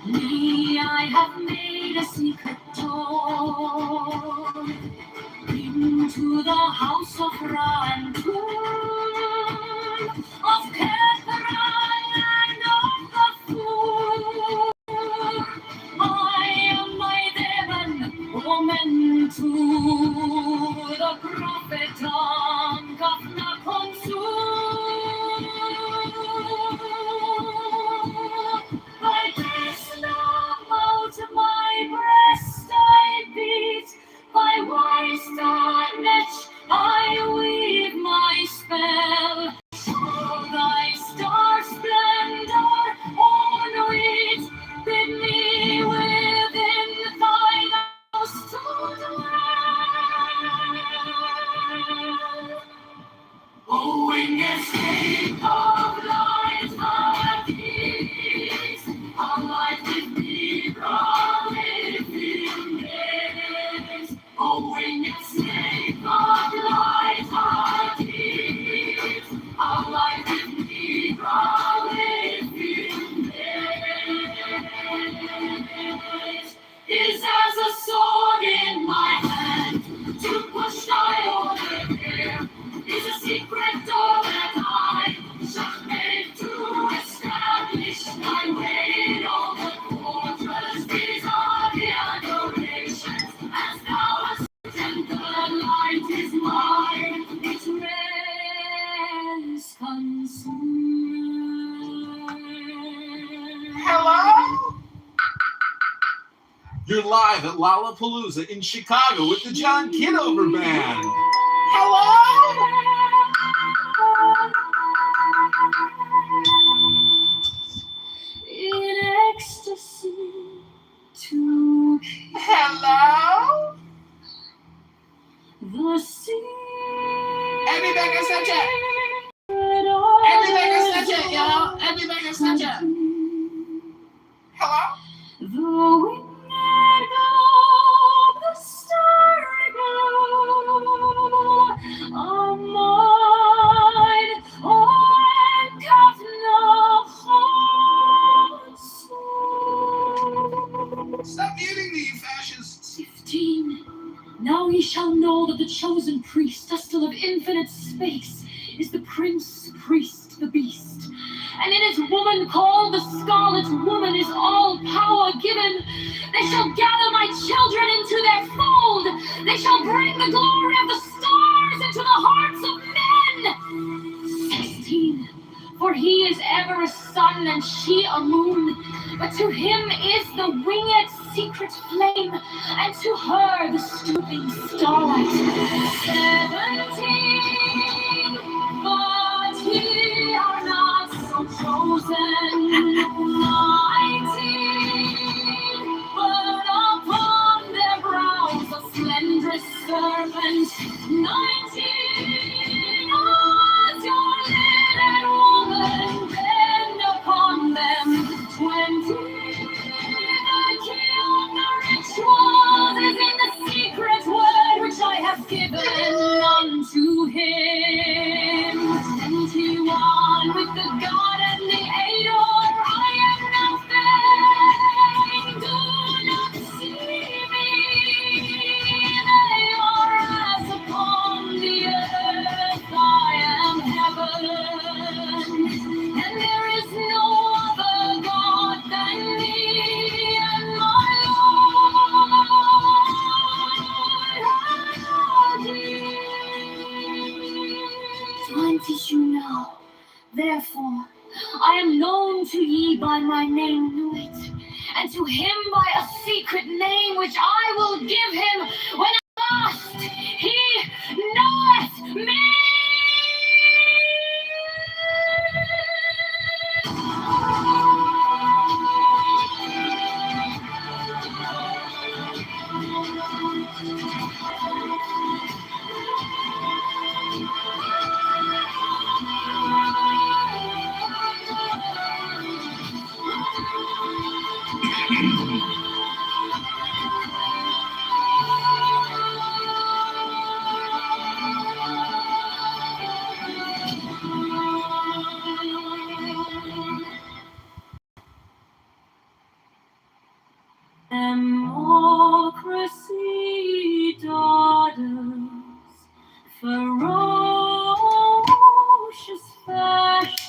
Me, I have made a secret door into the house of Ra and Tur, of Ketover and of the Fool. I am my demon, woman to the prophet on Gafna I kiss them out my breast I beat, by waist on edge I weave my spell. Show thy star splendor on it, bid me within thine house to dwell. O winged escape of light, my peace, a light with me, proliferating days. O winged escape of light, my peace, a light with me, proliferating days. Is as a sword in my hand, to push thy order there. Is a secret door that I shall make to establish thy way. All the fortress is of the adoration, as thou hast written, the light is mine, its rays consume. Hello? You're live at Lollapalooza in Chicago with the John Kitover Band. Hello? In ecstasy to Hello? the sea. Everybody can touch it. Everybody can touch it, y'all. Everybody can touch it. Hello? The winged globe, the starry glow, are mine, and have no heart. Stop muting me, you fascists. 15. Now ye shall know that the chosen priest, dustil of infinite space, is the prince priest, the beast. And in his woman called the scarlet woman is all power given. They shall gather my children into their fold. They shall bring the glory of the stars into the hearts of men. 16. For he is ever a sun and she a moon. But to him is the winged secret flame, and to her the stooping starlight. 17. But ye are not so chosen. 19. But upon their brows a slenderous serpent. 19. As your linen woman bend upon them. 20. The key of the rituals is in the secret word which I have given unto him. 21. With the God and the Ador I am nothing. Do not see me. They are as upon the earth. I am heaven. And there is no other God than me and my Lord. Time teach you now. Therefore, I am known to ye by my name, knew it, and to him by a secret name which I will give him when at last he knoweth me.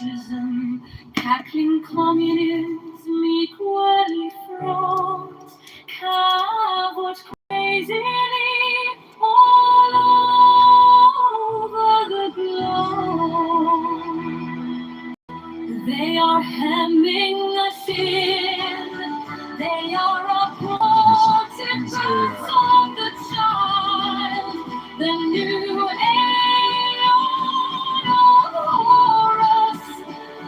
fascism, cackling communism, equally fraught, cavort crazily all over the globe. They are hemming us in. They are applauding births of the child. The new Aorus.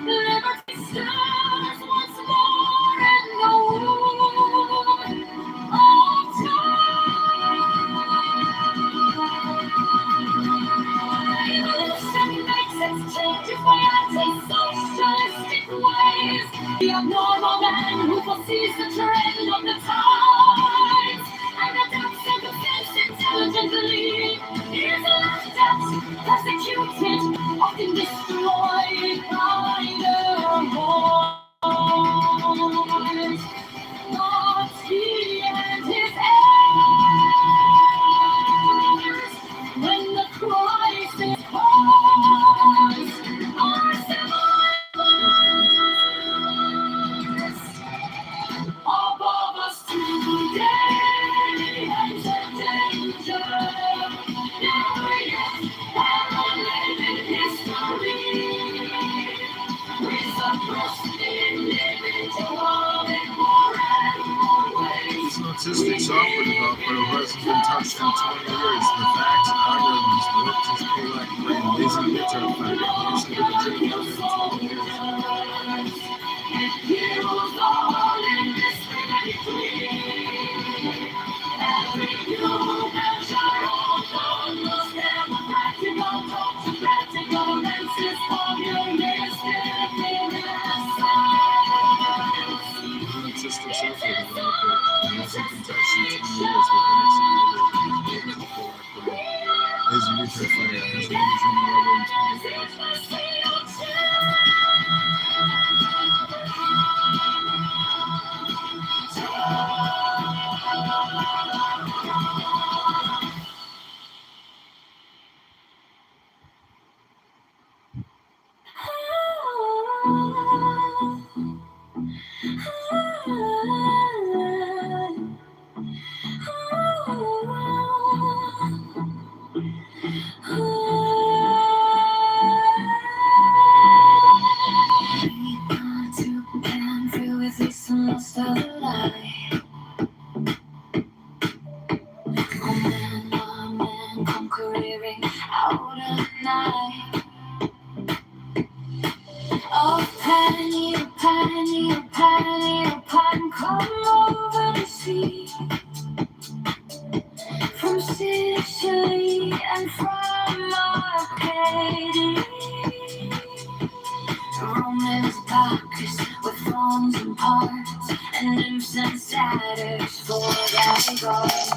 Liberty stirs once more in the womb of time. Evolution makes its changes by anti-socialistic ways. The abnormal man who foresees the trend of the times and adapts circumstance intelligently is laughed at, persecuted, often destroyed by the voice. But he and his heirs, when the crisis comes, are civilized. Above us today hangs a danger. Never yet paralleled in history. We suppress the individual in more and more ways. It's an autistic software developer who hasn't been touched in 20 years. The facts, algorithms, warped his Polak brain, lazy guitar player. He hasn't been a drink in 20 years. It heals all indiscriminately. Every human child must have a practical, practical, racist, communistic innocence. An autistic software developer who hasn't been touched in 20 years. The facts, algorithms, warped his Polak brain. Lazy guitar player. He hasn't been a drink in 20 years. Lost of light. Oh man, conquering out of night. Oh, Penny, come over the sea. From Sicily and from Arcadia. Rome is darkest with thorns and parts and nymphs and satyrs for thy gods.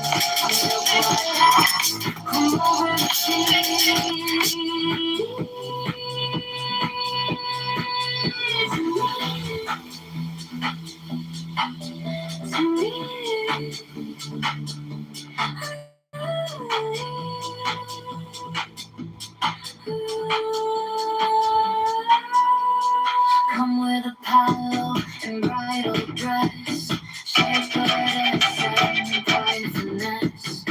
Come over the Come with a palo and bridal dress, shaped goddess and bright finesse.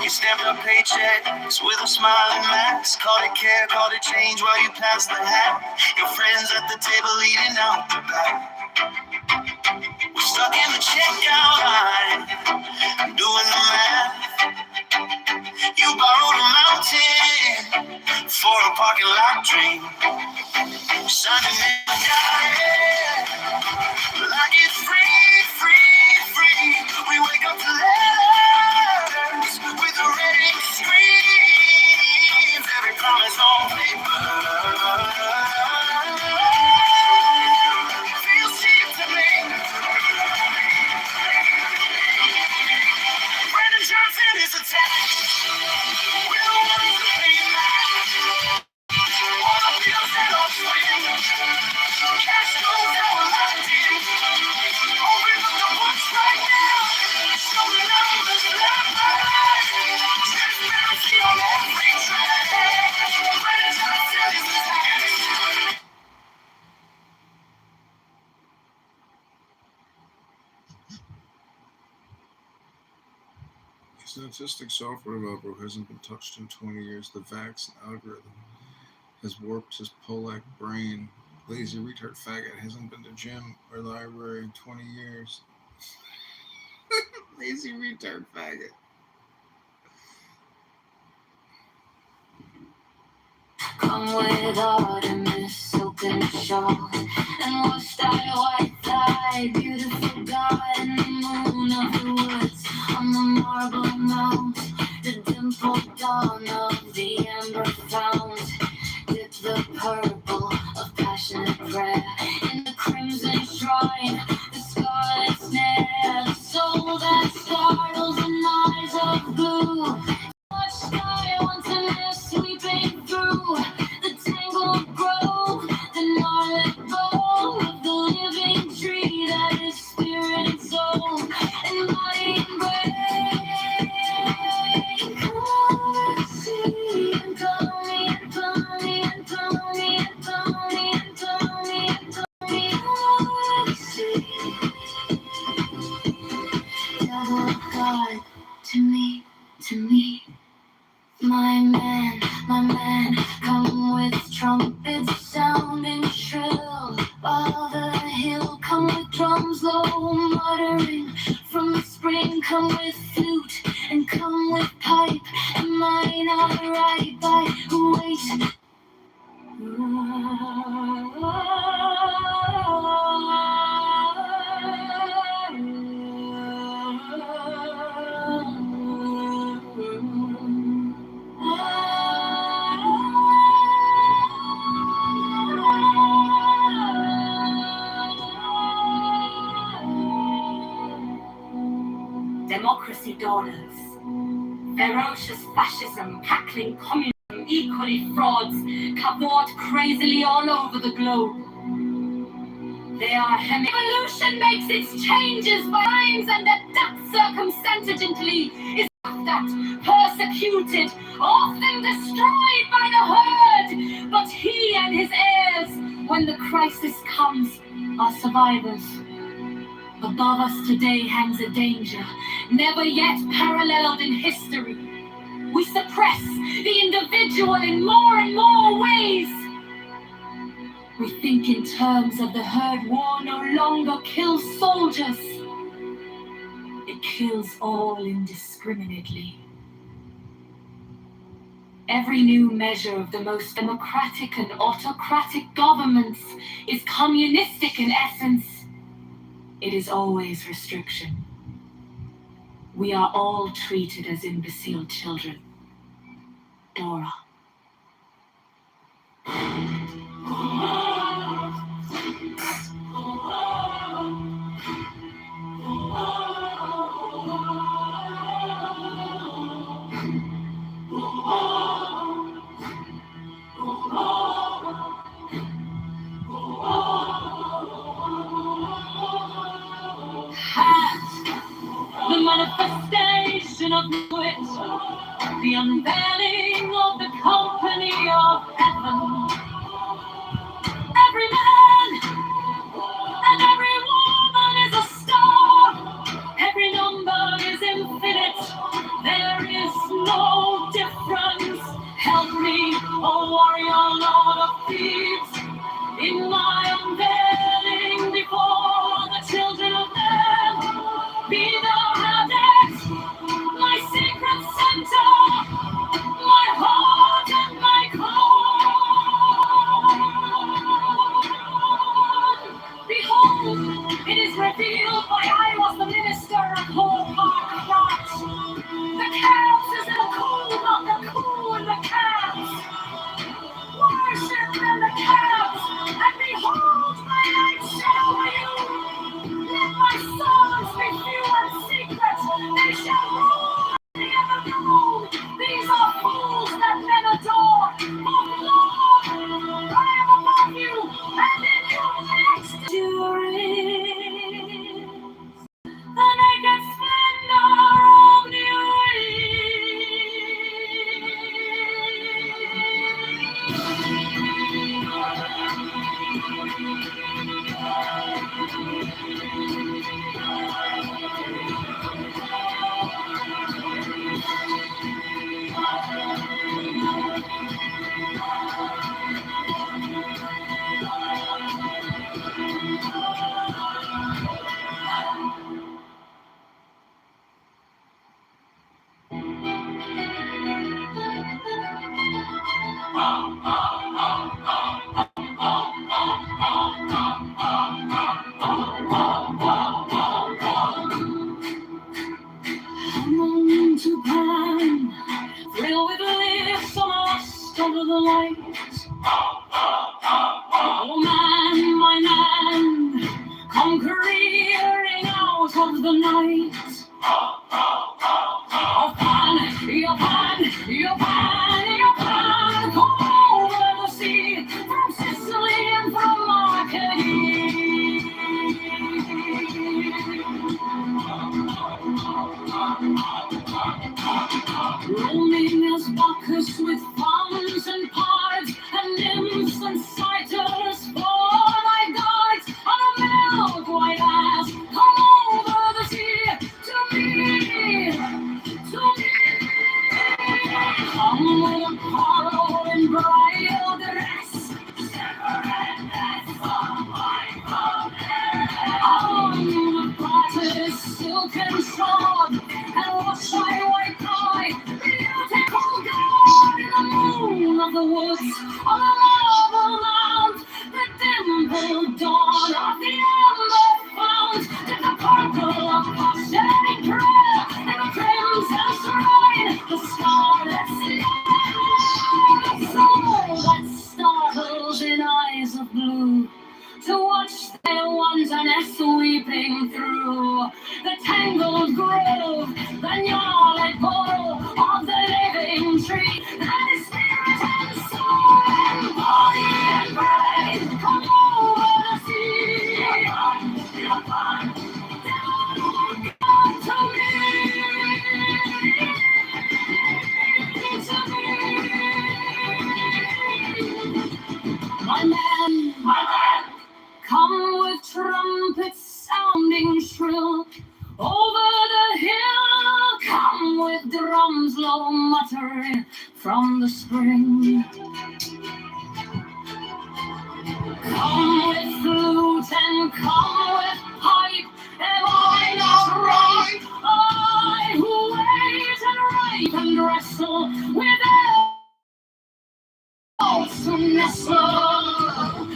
You stamped up paychecks with a smiling mask. Called it care, called it change while you passed the hat. Your friends at the table eating out the back. We're stuck in the checkout line, doing the math. You borrowed a mountain for a parking lot dream. Signed your name, like it's free. We wake up to letters with a red ink screens. Every promise on paper feels cheap to me. Brandon Johnson is attacked. We're the ones who pay back. All the bills Statistic software developer who hasn't been touched in 20 years. The Vax algorithm has warped his Polak brain. Lazy retard faggot hasn't been to gym or library in 20 years. Lazy retard faggot. Come with Artemis, silken shawl, and wash thy white thigh, beautiful God in the moon of the woods, on the marble mount, the dimpled dawn of the amber fount. Dip the purple of passionate prayer in the crimson shrine, the scarlet snare, the soul that startles in eyes of blue. Watch sky once a mist sweeping through the tangled grove, the gnarled bow of the living tree that is spirit and soul and body and brain. Come see and tell me and tell me and tell me and tell me and tell me and tell me. Come see, devil of God, to me. My man, come with trumpets sounding shrill, while the hill come with drums low muttering from the spring, come with flute and come with pipe, am I not right by who waits? Democracy dawners, ferocious fascism, cackling communism, equally frauds, cavort crazily all over the globe. They are evolution makes its changes by times, and that circumstantially is that persecuted, often destroyed by the herd. But he and his heirs, when the crisis comes, are survivors. Above us today hangs a danger, never yet paralleled in history. We suppress the individual in more and more ways. We think in terms of the herd. War no longer kills soldiers. It kills all indiscriminately. Every new measure of the most democratic and autocratic governments is communistic in essence. It is always restriction. We are all treated as imbecile children. Dora. The manifestation of which, the unveiling of the company of heaven. Every man and every woman is a star. Every number is infinite. There is no difference. Help me, O warrior lord of thieves, in my unveiling before the children of men. Be thou hadest my secret center, my heart and my core. reciters for my guides on a milk white ass. Come over the sea to me, to me. Come with a coral and bridal dress. On the brightest silken shore, and wash thy white eye, beautiful God in the moon of the woods, on the marble mount, the dimpled dawn of the ember fount, to the purple of passion prayer, and the crimson shrine, the scarlet soul that startles in eyes of blue. To watch their wantonness sweeping through the tangled grove, the gnarled bole of the living tree, that is spirit and soul and body and brain. Come over the sea, down to me, my man, come with trumpets sounding shrill over the hill. Come with drums low muttering from the spring. Come with flute and come with pipe. Am I not right? I who wait and rape and wrestle with elves to nestle.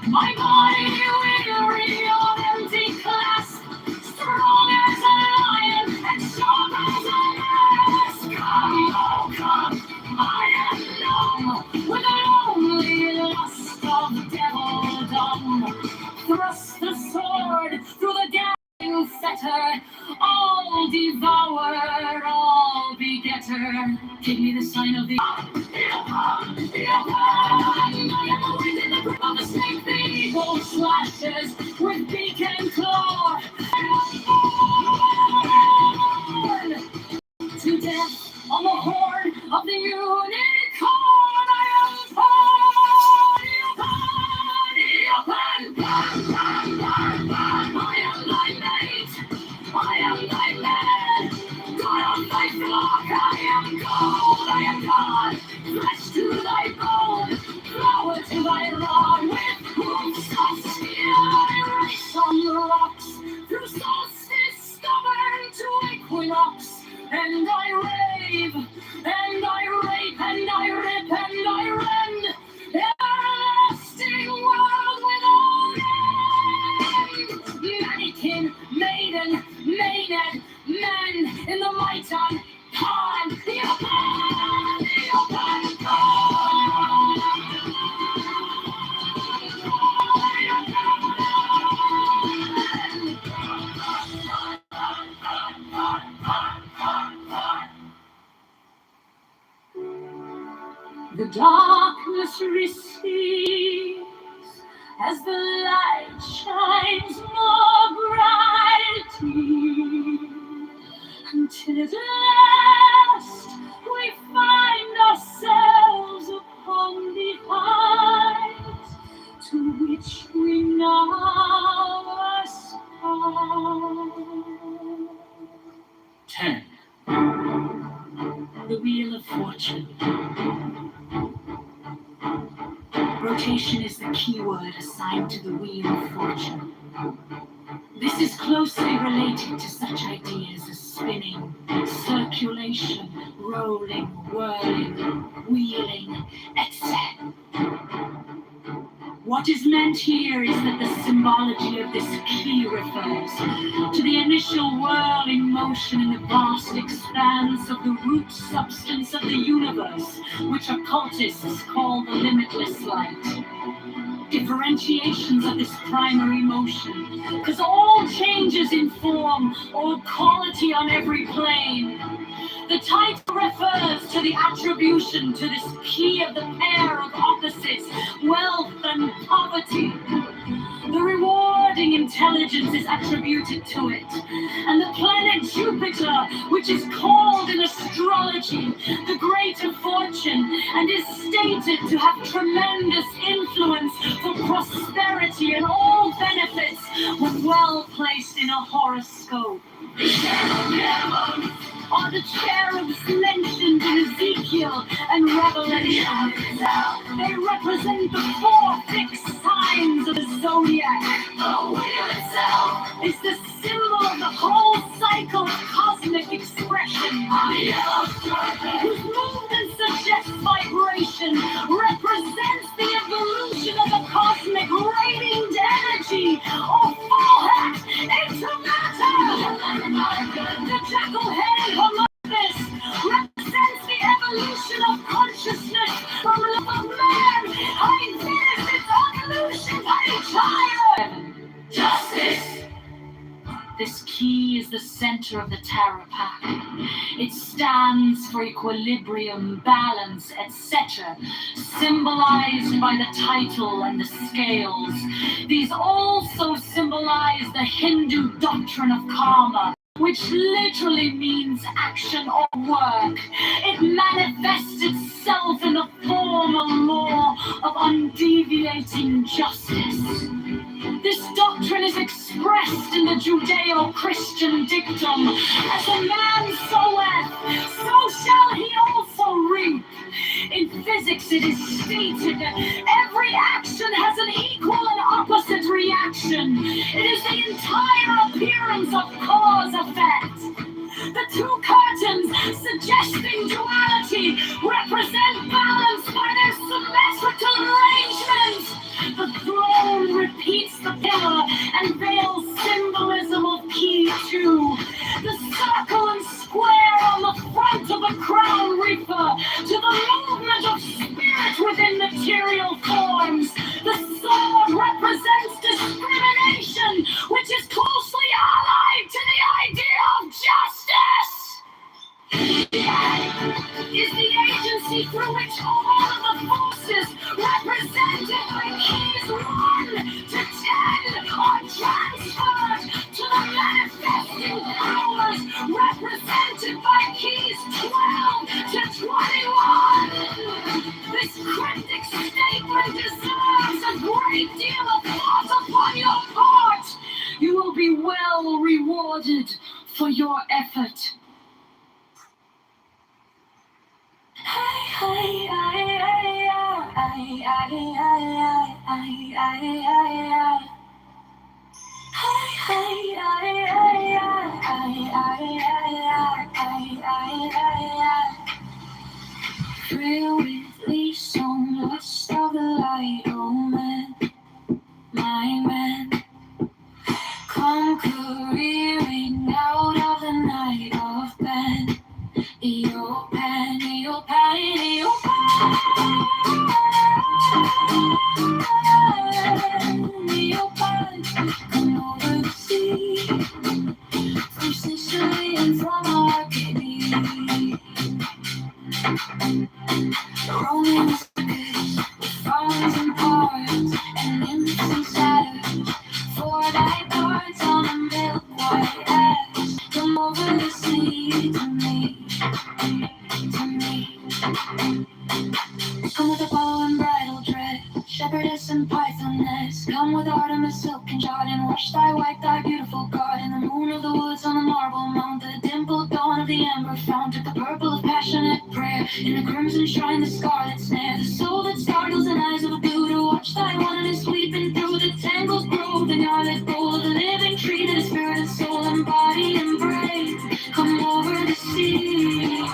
My body weary of empty clasp, strong as a lion and sharp as a mask. Come, oh come, I am numb with the lonely lust of devildom. Thrust the sword through the daring fetter, all devourer, all begetter. Give me the sign of the of the snake, the eagle slashes with beak and claw. To death on the horn of the unicorn. I am thy mate. I am thy man. God of thy flock. I am gold. I am God. Flesh to thy bone, flower to thy rod, with hoofs of steel I race on the rocks, through solstice stubborn to equinox, and I rave, and I rape, and I rip, and I rend, everlasting world with all men, mannequin, maiden, maiden, men in the might on time, the The darkness recedes as the light shines more brightly, until at last we find ourselves upon the heights to which we now aspire. 10. The Wheel of Fortune. Rotation is the key word assigned to the Wheel of Fortune. This is closely related to such ideas as spinning, circulation, rolling, whirling, wheeling, etc. What is meant here is that the symbology of this key refers to the initial whirling motion in the vast expanse of the root substance of the universe, which occultists call the limitless light. Differentiations of this primary motion, because all changes in form or quality on every plane. The title refers to the attribution to this key of the pair of opposites, wealth and poverty. The rewarding intelligence intelligence is attributed to it. And the planet Jupiter, which is called in astrology the greater fortune, and is stated to have tremendous influence for prosperity and all benefits, when well placed in a horoscope. Are the cherubs mentioned in Ezekiel and Revelation. They represent the 4 fixed signs of the zodiac. The wheel itself is the symbol of the whole cycle of cosmic expression. Whose movement suggests vibration, represents the evolution of the cosmic radiant energy, or full hat into matter. The jackal-headed Columbus represents the evolution of consciousness from love of man. I finished its evolution by child. Justice. This key is the center of the tarot pack. It stands for equilibrium, balance, etc., symbolized by the title and the scales. These also symbolize the Hindu doctrine of karma, which literally means action or work. It manifests itself in the form of law of undeviating justice. This doctrine is expressed in the Judeo-Christian dictum, as a man soweth, so shall he also reap. In physics it is stated that every action has an equal and opposite reaction. It is the entire appearance of cause-effect. The 2 curtains, suggesting duality, represent balance by their symmetrical arrangement. The throne repeats the pillar and veils symbolism of key 2. The circle and square on the front of the crown refer to the movement of spirit within material forms. The sword represents discrimination, which is closely allied to the idea of justice. Is the agency through which all of the forces represented by keys 1 to 10 are transferred to the manifesting powers represented by keys 12 to 21. This cryptic statement deserves a great deal of thought upon your part. You will be well rewarded for your effort. Frail with these songs, lost of the light, oh man, my man, come careering out of the night of pen. Eo pen, eo pen, eo pen, eo pen, come over the sea, from Sicily and from Arcady. Roaming circuits, with fronds and parts, and nymphs and satyrs, 4 night parts on a milk white ass. Come over the sea to me. Come with a bow and bridal dress, shepherdess and pythoness. Come with Artemis, silk and Jordan. Wash thy white, thy beautiful garden. The moon of the woods on the marble mount, the dimpled dawn of the amber fount. Took the purple of passionate prayer, in the crimson shrine, the scarlet snare. The soul that startles the eyes of a Buddha. Watch thy oneness weeping through the tangles grove, the garlic bowl of the living tree, that is spirit and soul and body and brain. Come over the sea.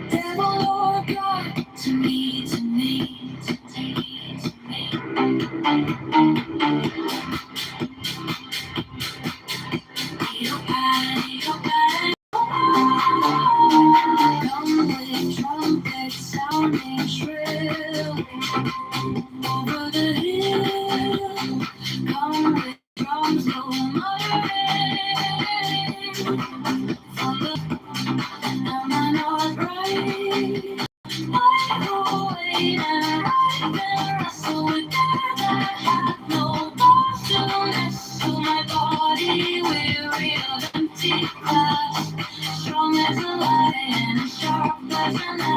Devil or God, to me, to me, to me, to me. Come with trumpets sounding shrill over the hill. Come with drums go muttering from the. Am I not right? I go away and I can wrestle with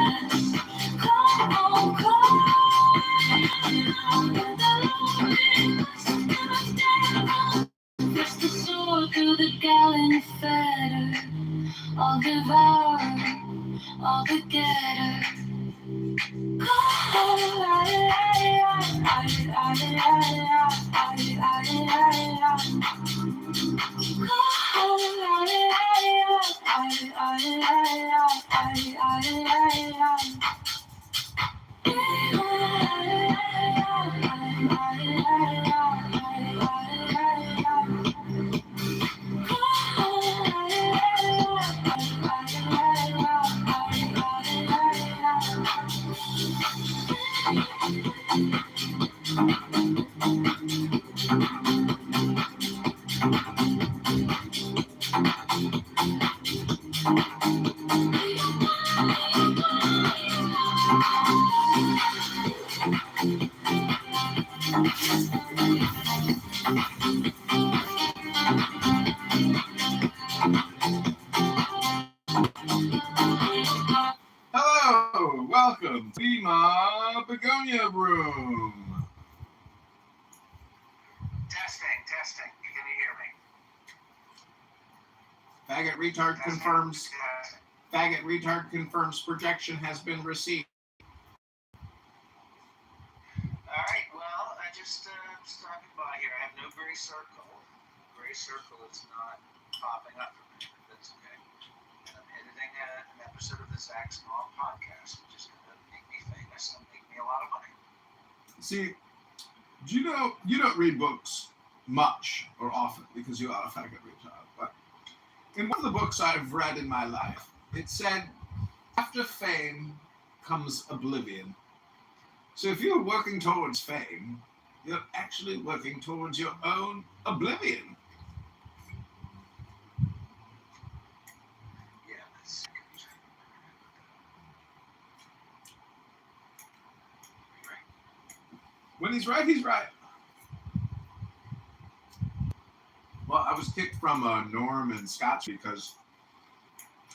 Come on, come on. Push the sword through the gallant fetter. I'll devour all the getter. Hello, welcome to my Begonia Room. Testing. Can you hear me? Faggot retard confirms. Faggot retard confirms projection has been received. All right. Well, I just stopping by here. I have no gray circle. Gray circle is not popping up for me. That's okay. And I'm editing an episode of the Zach Small podcast, which is going to make me famous and make me a lot of money. See, do you know you don't read books much or often because you are a faggot retard, but in one of the books I've read in my life, it said, after fame comes oblivion. So if you're working towards fame, you're actually working towards your own oblivion. Yeah, that's When he's right, he's right. Well, I was kicked from Norm and Scott's because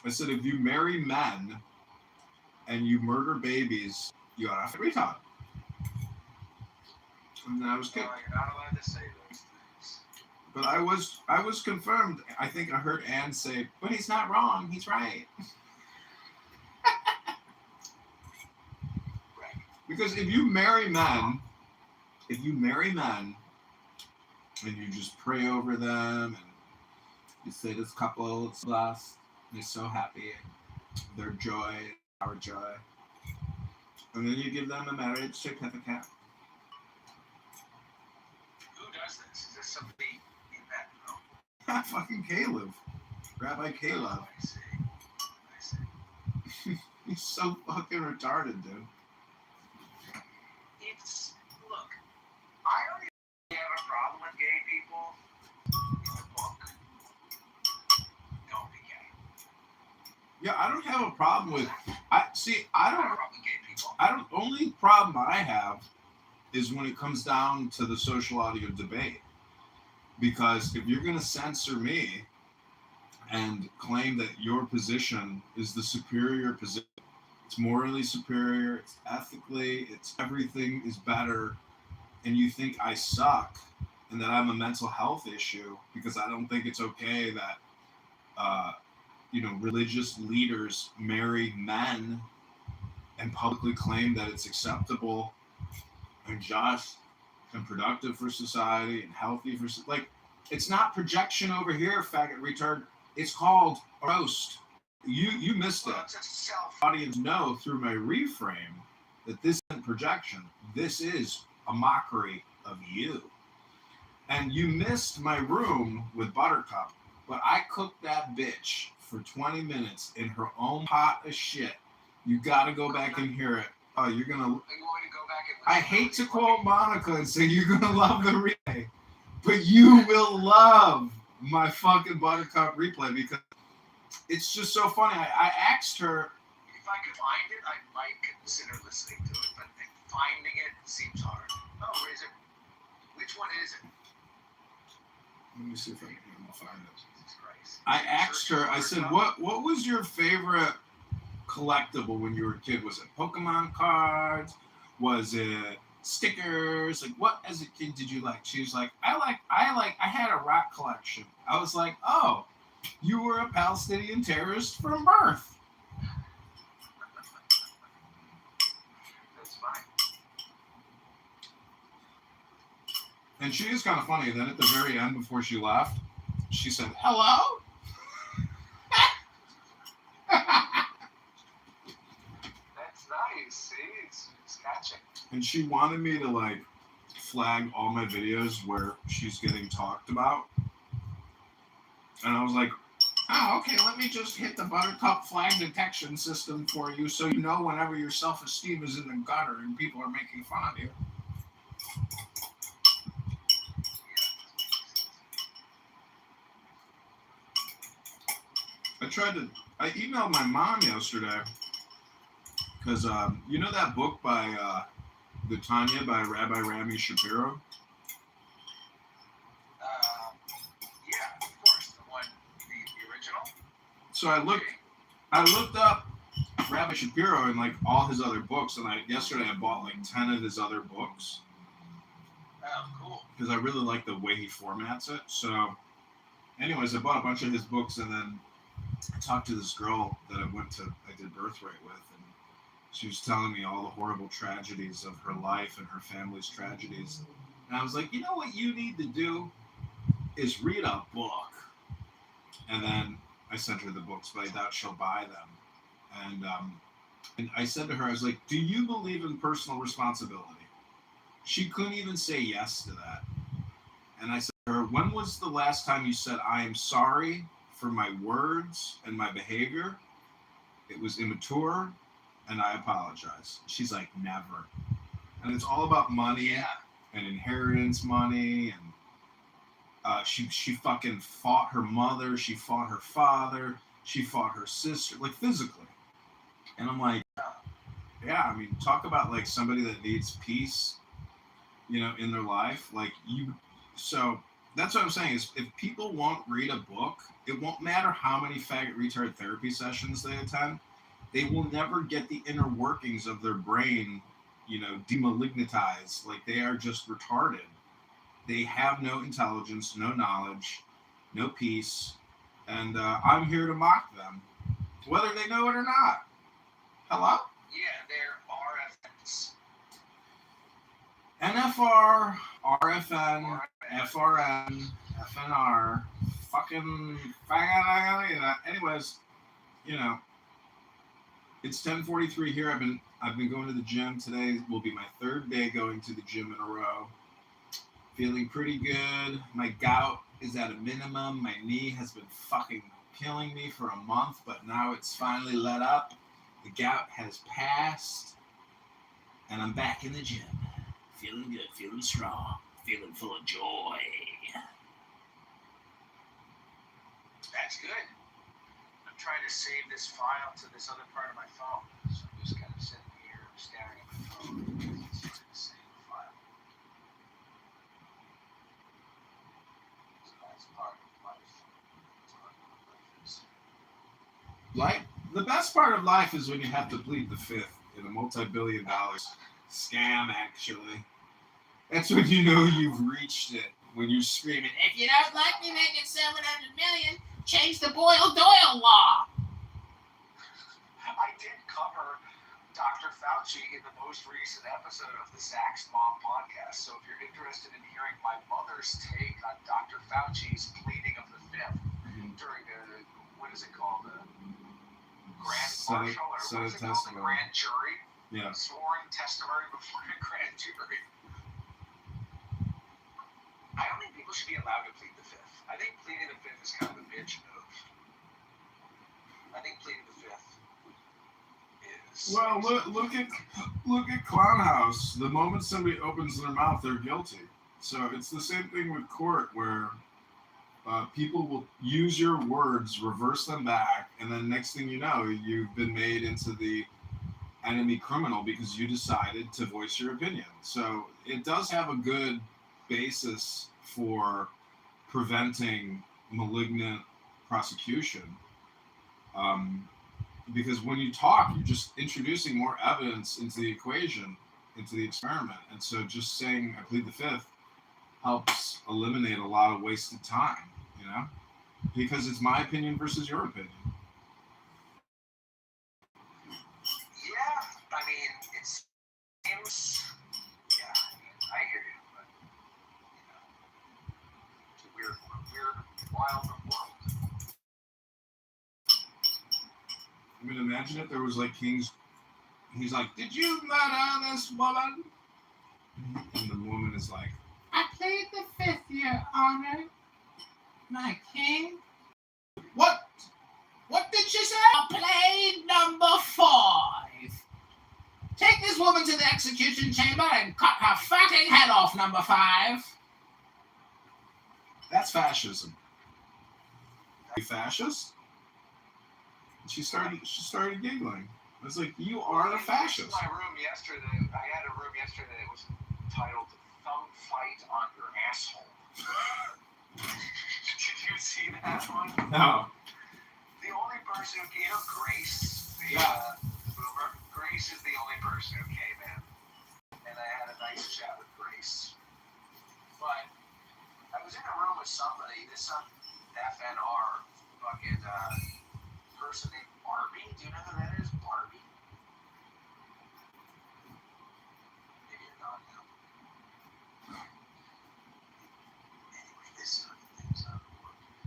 I said if you marry men and you murder babies, you are a retard. And then I was kicked. No, you're not allowed to say those things. But I was confirmed. I think I heard Ann say, but he's not wrong, he's right. Right. Because if you marry men and you just pray over them and you say this couple is blessed, they're so happy, their joy, our joy, and then you give them a marriage certificate. Who does this? Is this somebody in that room? Fucking Caleb. Rabbi Caleb. Oh, I see. He's so fucking retarded, dude. Look, I don't even have a problem with gay people in the book. Don't be gay. Yeah, I don't have a problem with. I don't have a problem with gay people. Only problem I have is when it comes down to the social audio debate. Because if you're going to censor me and claim that your position is the superior position, it's morally superior, it's ethically, it's everything is better, and you think I suck and that I'm a mental health issue because I don't think it's okay that, religious leaders marry men and publicly claim that it's acceptable and just and productive for society and healthy for it's not projection over here, faggot retard. It's called a roast. You missed it. Well, it's a self. Audience know through my reframe that this isn't projection. This is a mockery of you. And you missed my room with Buttercup, but I cooked that bitch for 20 minutes in her own pot of shit. You gotta go back and hear it. Oh, you're gonna. Are you going to go back and listen? I hate to quote Monica and say you're gonna love the replay, but you will love my fucking Buttercup replay because it's just so funny. I asked her. If I could find it, I might consider listening to it, but finding it seems hard. Oh, where is it? Which one is it? Let me see if I can find it. Jesus Christ. I asked her. I said, "What was your favorite collectible when you were a kid? Was it Pokemon cards? Was it stickers? Like, what as a kid did you like? She was like, I had a rock collection. I was like, oh, you were a Palestinian terrorist from birth. That's fine. And she is kind of funny. Then at the very end, before she left, she said, hello? That's nice. See, it's catching. And she wanted me to like flag all my videos where she's getting talked about. And I was like, oh, okay, let me just hit the Buttercup flag detection system for you so you know whenever your self-esteem is in the gutter and people are making fun of you. I emailed my mom yesterday because you know that book by The Tanya by Rabbi Rami Shapiro? Yeah, of course, the original. So I looked up Rabbi Shapiro and like all his other books, and yesterday I bought like 10 of his other books. Oh, cool. Because I really like the way he formats it. So anyways, I bought a bunch of his books, and then I talked to this girl that I did Birthright with, and she was telling me all the horrible tragedies of her life and her family's tragedies. And I was like, you know what you need to do is read a book. And then I sent her the books, but I doubt she'll buy them. And I said to her, I was like, do you believe in personal responsibility? She couldn't even say yes to that. And I said to her, when was the last time you said, I am sorry for my words and my behavior? It was immature, and I apologize. She's like, never. And it's all about money and inheritance money. And she fucking fought her mother. She fought her father. She fought her sister, like physically. And I'm like, yeah, I mean, talk about like somebody that needs peace, you know, in their life. Like so that's what I'm saying is if people won't read a book, it won't matter how many faggot retard therapy sessions they attend. They will never get the inner workings of their brain, you know, demalignitized. Like they are just retarded. They have no intelligence, no knowledge, no peace. And I'm here to mock them, whether they know it or not. Hello? Yeah, they're RFNs. NFR, RFN, FRN, FNR, fucking faggot. Anyways, you know, it's 10:43 here. I've been going to the gym. Today will be my third day going to the gym in a row. Feeling pretty good. My gout is at a minimum. My knee has been fucking killing me for a month, but now it's finally let up. The gout has passed, and I'm back in the gym. Feeling good, feeling strong, feeling full of joy. That's good. I'm trying to save this file to this other part of my phone. So I'm just kind of sitting here staring at my phone. It's trying to save the file. So that's part of life. The best part of life is when you have to plead the fifth in a multi-billion-dollar scam, actually. That's when you know you've reached it. When you're screaming, if you don't like me making $700 million, change the Boyle-Doyle law. I did cover Dr. Fauci in the most recent episode of the Zach's Mom podcast. So if you're interested in hearing my mother's take on Dr. Fauci's pleading of the fifth during the, what is it called, the grand marshal, or what is it called, the grand jury? Yeah. Sworn testimony before the grand jury. I don't think people should be allowed to plead the fifth. I think pleading the fifth is kind of a bitch move. I think pleading the fifth is... Well, look at Clown House. The moment somebody opens their mouth, they're guilty. So it's the same thing with court, where people will use your words, reverse them back, and then next thing you know, you've been made into the enemy criminal because you decided to voice your opinion. So it does have a good basis for preventing malignant prosecution. because when you talk, you're just introducing more evidence into the equation, into the experiment. And so just saying I plead the fifth helps eliminate a lot of wasted time, you know? Because it's my opinion versus your opinion. Yeah, I mean, it seems. Yeah, I hear you, but it's a weird, wild world. I mean, imagine if there was like King's. He's like, "Did you murder this woman?" And the woman is like, "I plead the fifth, Your Honor, my king." What? What did she say? I played number 5. Take this woman to the execution chamber and cut her fucking head off, number 5. That's fascism. Are you fascist? And she started giggling. I was like, you are a fascist. My room yesterday. I had a room yesterday that was titled "Thumb Fight on Your Asshole." Did you see that one? No. The only person who came, Grace, the boomer. Grace is the only person who came in, and I had a nice chat with Grace. But I was in a room with somebody. This some FNR fucking person named Barbie. Do you know who that is? Barbie. Maybe you're not now. Anyway, this thing's not working.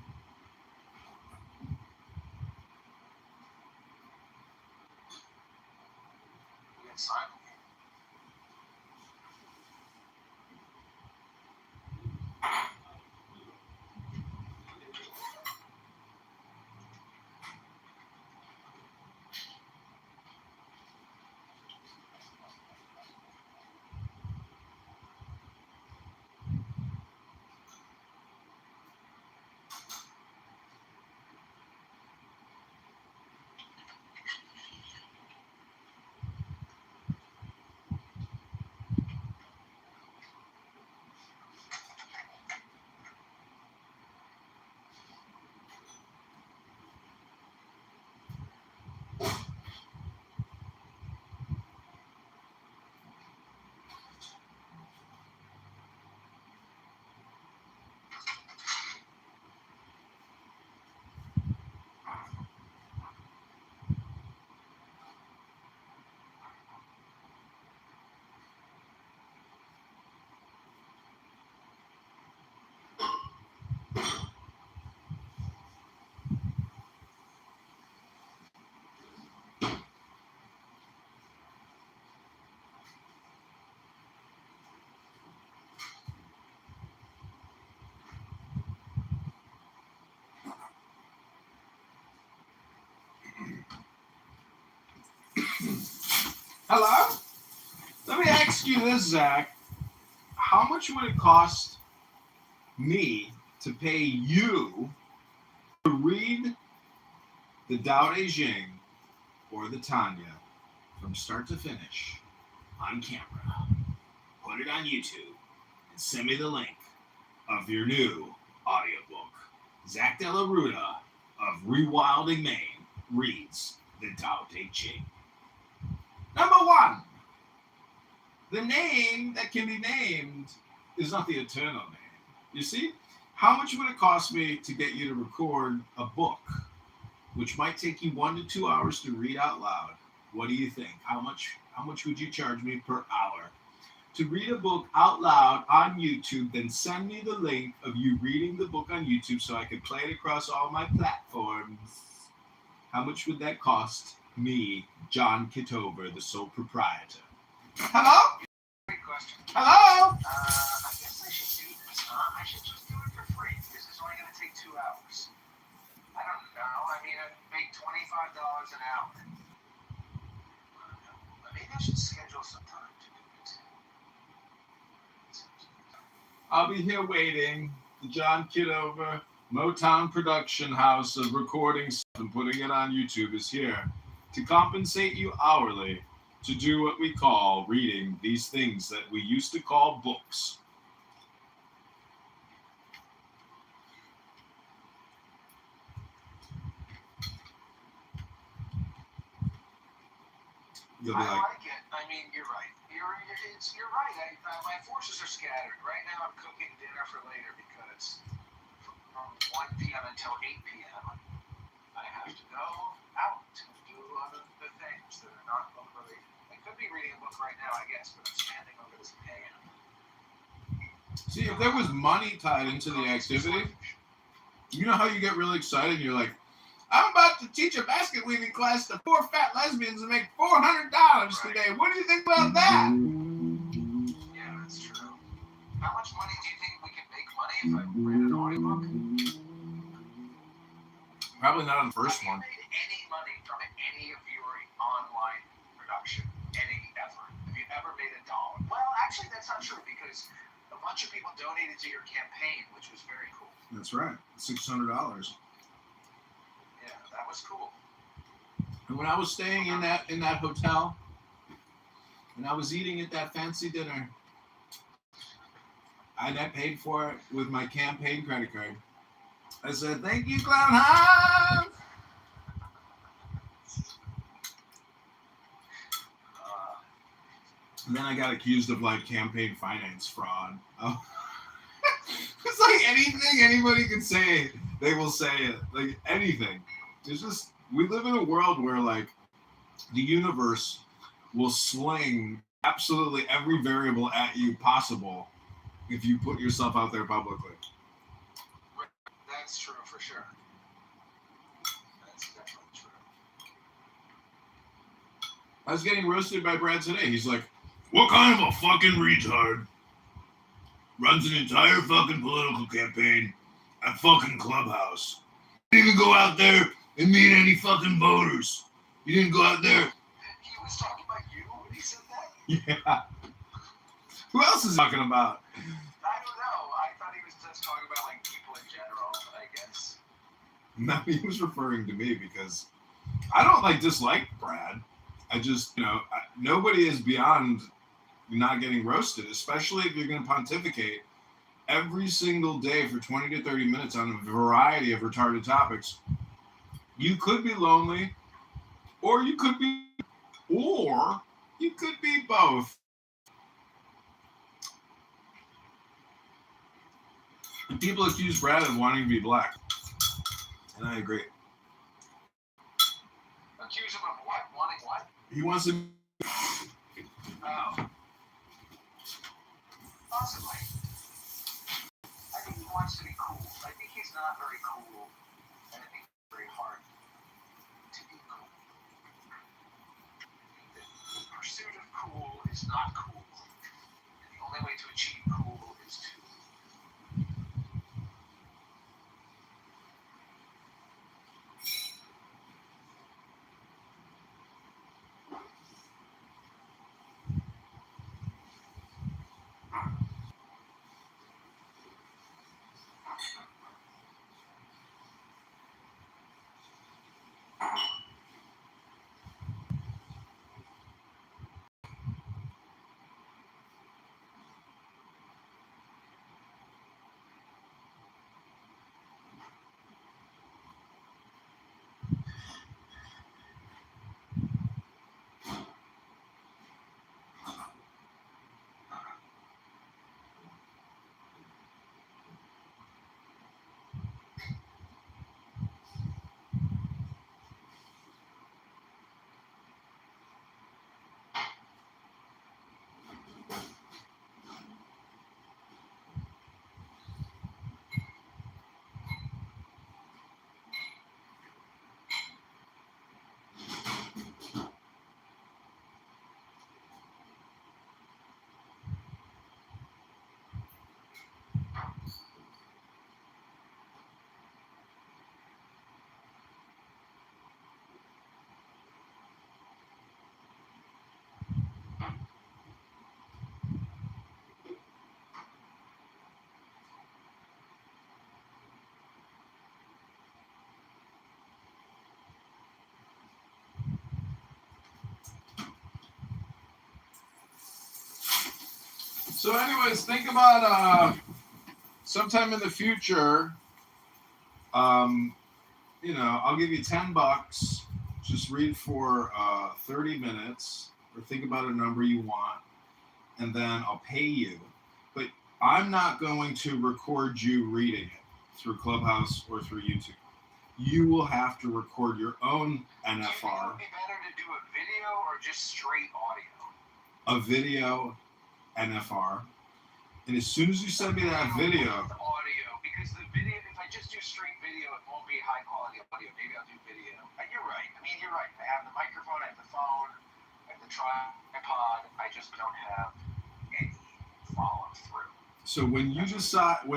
We got silent. Hello? Let me ask you this, Zach. How much would it cost me to pay you to read the Tao Te Ching or the Tanya from start to finish on camera, put it on YouTube, and send me the link of your new audiobook? Zach Della Ruta of Rewilding, Maine reads the Tao Te Ching. Number 1. The name that can be named is not the eternal name. You see? How much would it cost me to get you to record a book, which might take you 1 to 2 hours to read out loud? What do you think? How much would you charge me per hour to read a book out loud on YouTube, then send me the link of you reading the book on YouTube so I could play it across all my platforms? How much would that cost me, John Kitover, the sole proprietor? Hello? Great question. Hello? I guess I should do this, huh? I should just do it for free because it's only going to take 2 hours. I don't know. I mean, I'd make $25 an hour. I don't know. But maybe I should schedule some time to do it. I'll be here waiting. The John Kitover Motown production house of recording stuff and putting it on YouTube is here to compensate you hourly to do what we call reading these things that we used to call books. you'll be I like, like it. I mean, you're right. You're right. My forces are scattered. Right now, I'm cooking dinner for later because from 1 p.m. until 8 p.m. I have to go out to do other things that are not book related. I could be reading a book right now, I guess, but I'm standing over this pan. see, if there was money tied into the activity, you know how you get really excited? You're like, I'm about to teach a basket weaving class to 4 fat lesbians and make $400 today. What do you think about that? Yeah, that's true. How much money do you think we can make money if I ran an audiobook? Probably not on the first one. Have you made any money from any of your online production? Any ever? Have you ever made $1? Well, actually, that's not true because a bunch of people donated to your campaign, which was very cool. That's right. $600. Yeah, that was cool. And when I was staying in that hotel, and I was eating at that fancy dinner, I paid for it with my campaign credit card. I said, thank you, Clown Hive. And then I got accused of like campaign finance fraud. Oh. It's like anything anybody can say, they will say it. Like anything. It's just, we live in a world where like the universe will sling absolutely every variable at you possible if you put yourself out there publicly. That's true for sure. That's definitely true. I was getting roasted by Brad today. He's like, what kind of a fucking retard runs an entire fucking political campaign at fucking Clubhouse? You didn't even go out there and meet any fucking voters. You didn't go out there. He was talking about you when he said that? Yeah. Who else is he talking about? I don't know. I thought he was just talking about like people in general, I guess. No, he was referring to me because I don't like dislike Brad. I just, nobody is beyond not getting roasted, especially if you're going to pontificate every single day for 20 to 30 minutes on a variety of retarded topics. You could be lonely, or you could be both. And people accuse Brad of wanting to be black, and I agree. Accuse him of what? Wanting what? He wants to. Oh. Possibly. I think he wants to be cool. I think he's not very cool, and I think it's very hard to be cool. The pursuit of cool is not cool. And the only way to achieve cool is to So, anyways, think about sometime in the future. I'll give you $10 Just read for 30 minutes or think about a number you want, and then I'll pay you. But I'm not going to record you reading it through Clubhouse or through YouTube. You will have to record your own Do you think it NFR, would be better to do a video or just straight audio? a video NFR. And as soon as you send me that video, With audio, because the video, if I just do straight video, it won't be high quality audio. Maybe I'll do video. You're right. I mean, you're right. I have the microphone, I have the phone, I have the tripod. I just don't have any follow through. so when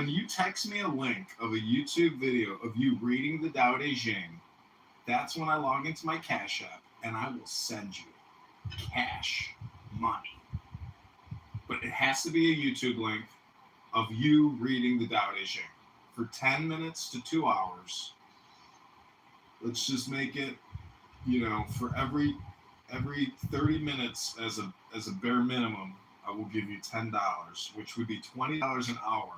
you text me a link of a YouTube video of you reading the Tao Te Ching, that's when I log into my Cash App and I will send you cash money. But it has to be a YouTube link of you reading the Tao Te Ching for 10 minutes to 2 hours. Let's just make it, for every 30 minutes as a bare minimum, I will give you $10, which would be $20 an hour.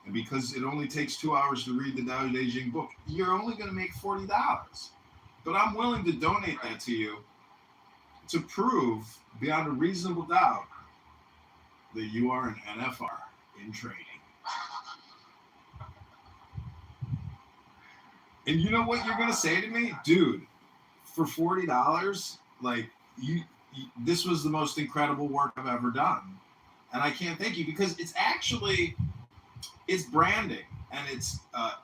And because it only takes 2 hours to read the Tao Te Ching book, you're only going to make $40. But I'm willing to donate that to you to prove beyond a reasonable doubt that you are an NFR in training. And you know what you're going to say to me? Dude, for $40, like, this was the most incredible work I've ever done. And I can't thank you because it's branding and it's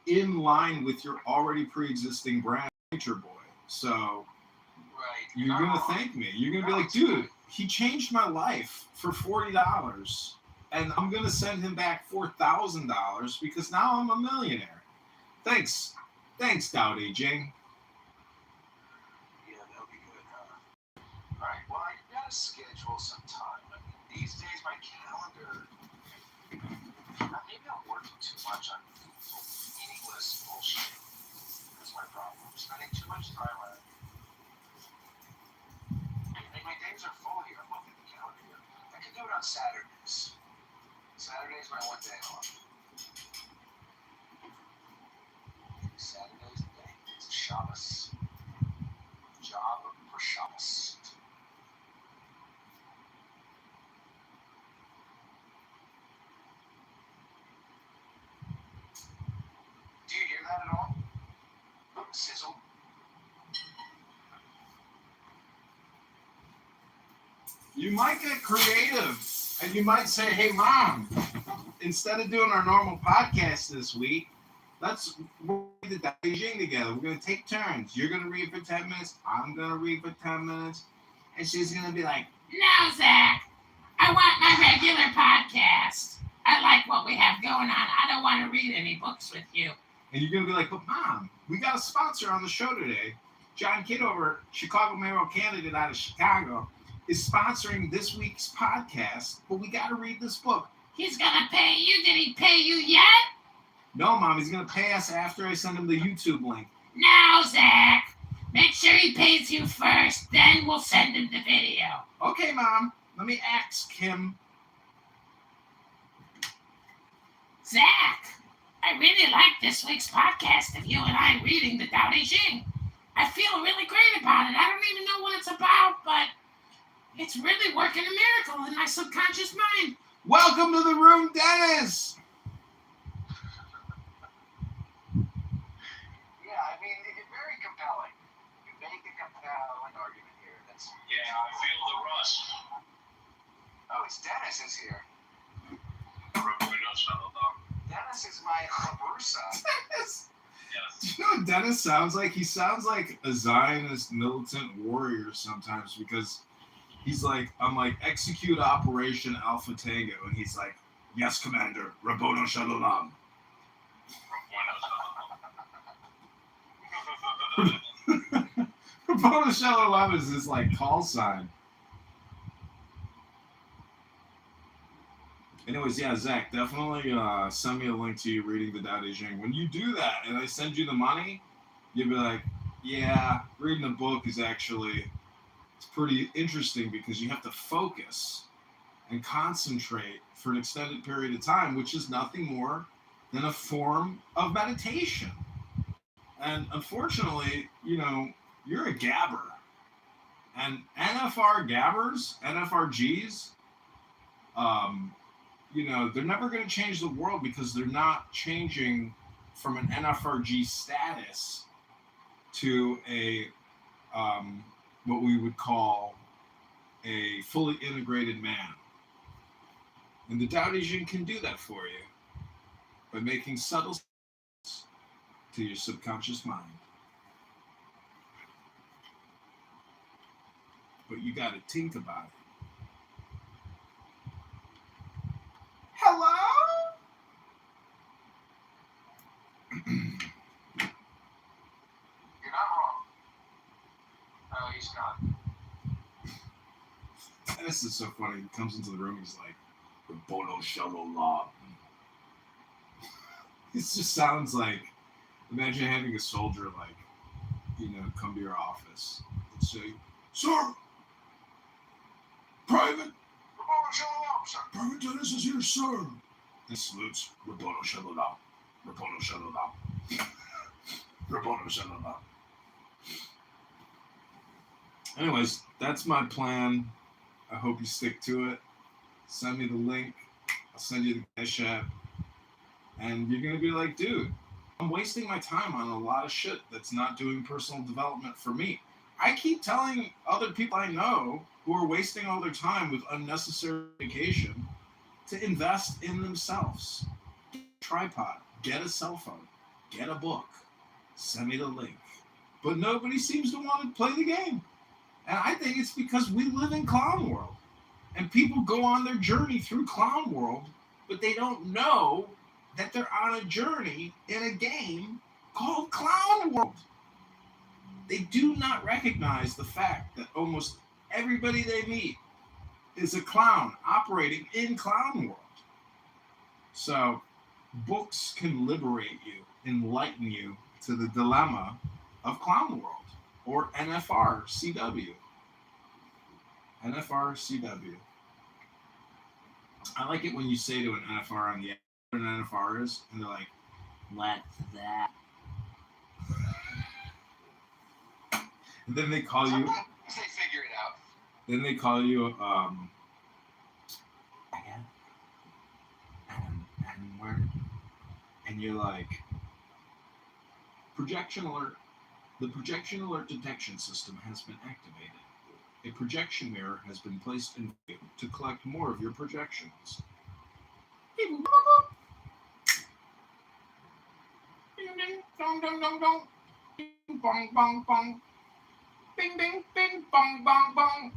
in line with your already pre-existing brand, Nature Boy. So Right. you're going to thank me. You're going to be like, dude, he changed my life for $40. And I'm going to send him back $4,000 because now I'm a millionaire. Thanks, Tao Te Ching. Yeah, that'll be good. All right. Well, I gotta schedule some time. I mean, these days my calendar. Maybe I'm working too much on meaningless bullshit. That's my problem. I'm spending too much time on it. My days are full here. I'm looking at the calendar here. I could do it on Saturdays. Saturday's my one day off. Saturday's the day. It's Shabbos. Job for Shabbos. Do you hear that at all? Oh, sizzle. You might get creative and you might say, hey, Mom, instead of doing our normal podcast this week, let's read the Tao Te Ching together. We're going to take turns. You're going to read for 10 minutes. I'm going to read for 10 minutes. And she's going to be like, No, Zach. I want my regular podcast. I like what we have going on. I don't want to read any books with you. and you're going to be like, but Mom, we got a sponsor on the show today. John Kitover, Chicago mayoral candidate out of Chicago, is sponsoring this week's podcast, but we got to read this book. He's gonna pay you. Did he pay you yet? No, Mom, he's going to pay us after I send him the YouTube link. Now, Zach. Make sure he pays you first, then we'll send him the video. Okay, Mom, let me ask him. Zach, I really like this week's podcast of you and I reading the Tao Te Ching. I feel really great about it. I don't even know what it's about, but it's really working a miracle in my subconscious mind. Welcome to the room, Dennis. Yeah, I mean, it's very compelling. You make a compelling argument here. That's Yeah, I feel the rush. Oh, it's Dennis is here. Dennis is my Habusa. Dennis. Yes. Do you know what Dennis sounds like? He sounds like a Zionist militant warrior sometimes because he's like, I'm like, execute Operation Alpha Tango. And he's like, yes, Commander, Rabbono Shalom. Rabbono Shalom is his like call sign. Anyways, yeah, Zach, definitely send me a link to you reading the Tao Te Ching. When you do that and I send you the money, you'll be like, yeah, reading a book is actually, it's pretty interesting because you have to focus and concentrate for an extended period of time, which is nothing more than a form of meditation. And unfortunately, you know, you're a gabber. And NFR gabbers, NFRGs, they're never going to change the world because they're not changing from an NFRG status to a what we would call a fully integrated man. And the Tao Te Ching can do that for you by making subtle to your subconscious mind. But you got to think about it. Hello? You're not wrong. Oh, he's gone. This is so funny. He comes into the room, he's like, Bono Shalom. It just sounds like, imagine having a soldier, come to your office and say, Sir, Private, Rabboni Shalom, sir. Private Dennis is here, sir. And salutes, Rabboni Shalom. Rabboni Shalom. Rabboni Shalom. Anyways, that's my plan. I hope you stick to it. Send me the link. I'll send you the Cash App. And you're going to be like, dude, I'm wasting my time on a lot of shit that's not doing personal development for me. I keep telling other people I know who are wasting all their time with unnecessary education to invest in themselves. Get a tripod, get a cell phone, get a book, send me the link. But nobody seems to want to play the game. And I think it's because we live in clown world. And people go on their journey through clown world, but they don't know that they're on a journey in a game called Clown World. They do not recognize the fact that almost everybody they meet is a clown operating in Clown World. So books can liberate you, enlighten you to the dilemma of Clown World or NFR CW. NFR CW. I like it when you say to an NFR on the what an NFR is, and they're like, what's that? And then they call you. Sometimes they figure it out. Then they call you, and you're like, projection alert. The projection alert detection system has been activated. A projection mirror has been placed in view to collect more of your projections. Ding ding dong dong dong dong. Bing bong bong bong. Bing bing bing bong bong bong.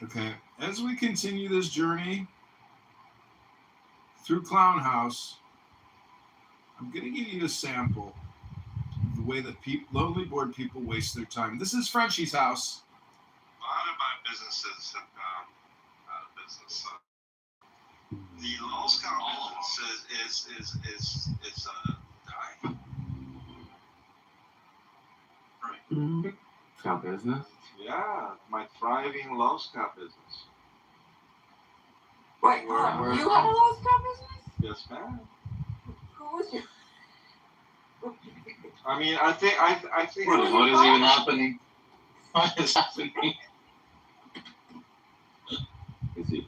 Okay, as we continue this journey through Clown House, I'm going to give you a sample of the way that lonely bored people waste their time. This is Frenchie's house. A lot of my businesses have gone out of business. The Lowe's business is dying. Right. Cow business? Yeah, my thriving Lowe's business. Wait, you have a Lowe's business? Yes, ma'am. Who was you? I mean, I think. What is even happening? What is happening? Let's see.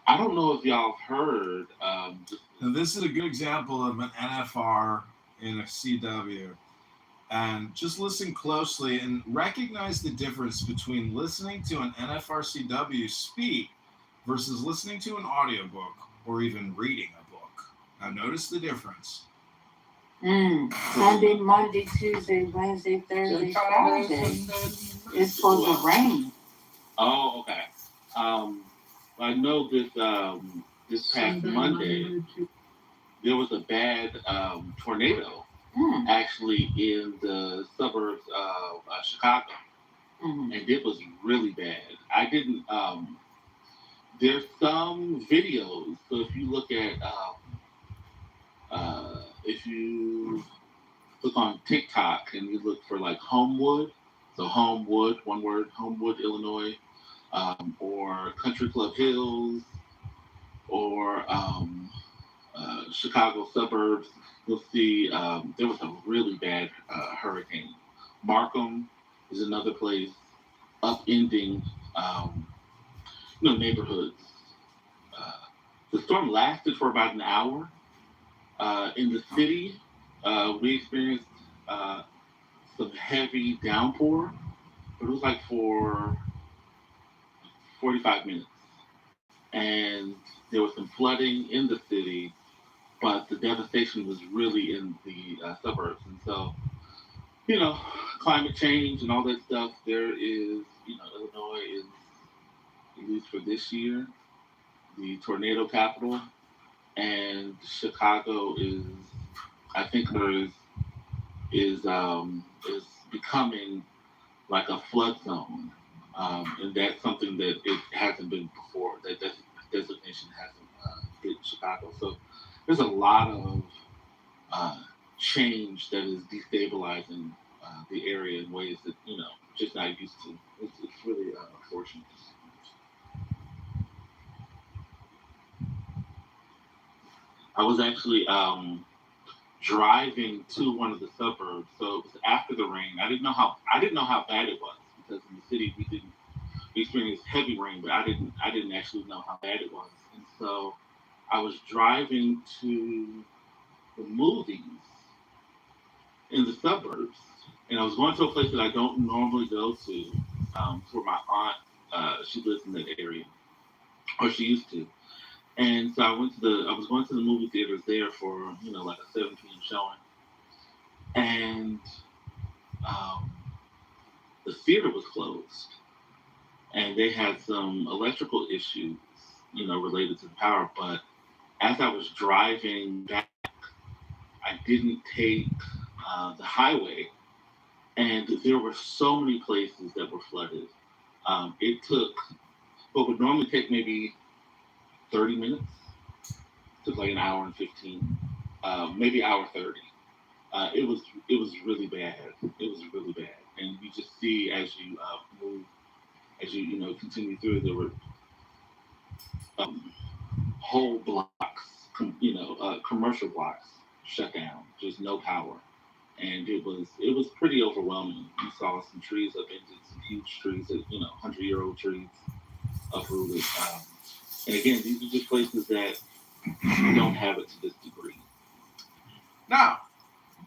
I don't know if y'all heard. Now this is a good example of an NFR in a CW. And just listen closely and recognize the difference between listening to an NFR CW speak versus listening to an audiobook or even reading a book. Now notice the difference. Sunday, Monday, Tuesday, Wednesday, Thursday, Friday is for the rain. Oh, okay. I know this past Monday there was a bad tornado actually in the suburbs of Chicago, and it was really bad. I didn't. There's some videos. So if you look at if you look on TikTok and you look for like Homewood, so Homewood, one word, Homewood, Illinois, or Country Club Hills, or Chicago suburbs, you'll see there was a really bad hurricane. Markham is another place, upending um, neighborhoods. Uh, the storm lasted for about an hour. In the city, we experienced some heavy downpour, but it was like for 45 minutes. And there was some flooding in the city, but the devastation was really in the suburbs. And so, you know, climate change and all that stuff, there is, Illinois is, at least for this year, the tornado capital, and Chicago is, I think, is becoming like a flood zone, and that's something that it hasn't been before. That designation hasn't hit Chicago. So there's a lot of uh, change that is destabilizing the area in ways that just not used to. It's really unfortunate. I was actually driving to one of the suburbs, so it was after the rain. I didn't know how bad it was because in the city we experienced heavy rain, but I didn't actually know how bad it was, and so I was driving to the movies in the suburbs, and I was going to a place that I don't normally go to, for my aunt. She lives in that area, or she used to. And so I was going to the movie theaters there for like a 7 p.m. showing, and um, the theater was closed, and they had some electrical issues, related to the power. But as I was driving back, I didn't take the highway, and there were so many places that were flooded. It took what would normally take maybe 30 minutes, took like an hour and 15, maybe hour 30. It was really bad. It was really bad, and you just see as you move, as continue through, there were um, whole blocks, commercial blocks shut down, just no power, and it was pretty overwhelming. You saw some trees upended, some huge trees that 100-year-old trees uprooted, and again, these are just places that don't have it to this degree. Now,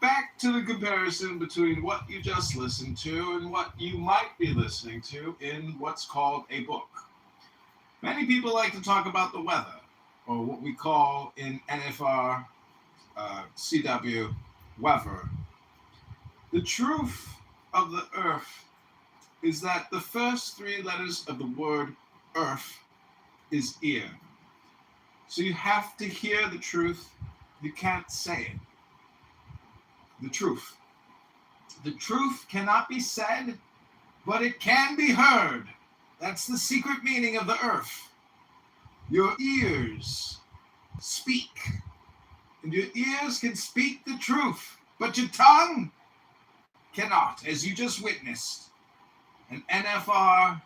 back to the comparison between what you just listened to and what you might be listening to in what's called a book. Many people like to talk about the weather, or what we call in NFR CW weather. The truth of the earth is that the first three letters of the word earth is ear. So you have to hear the truth. You can't say it. The truth. The truth cannot be said, but it can be heard. That's the secret meaning of the earth. Your ears speak, and your ears can speak the truth, but your tongue cannot, as you just witnessed. An NFR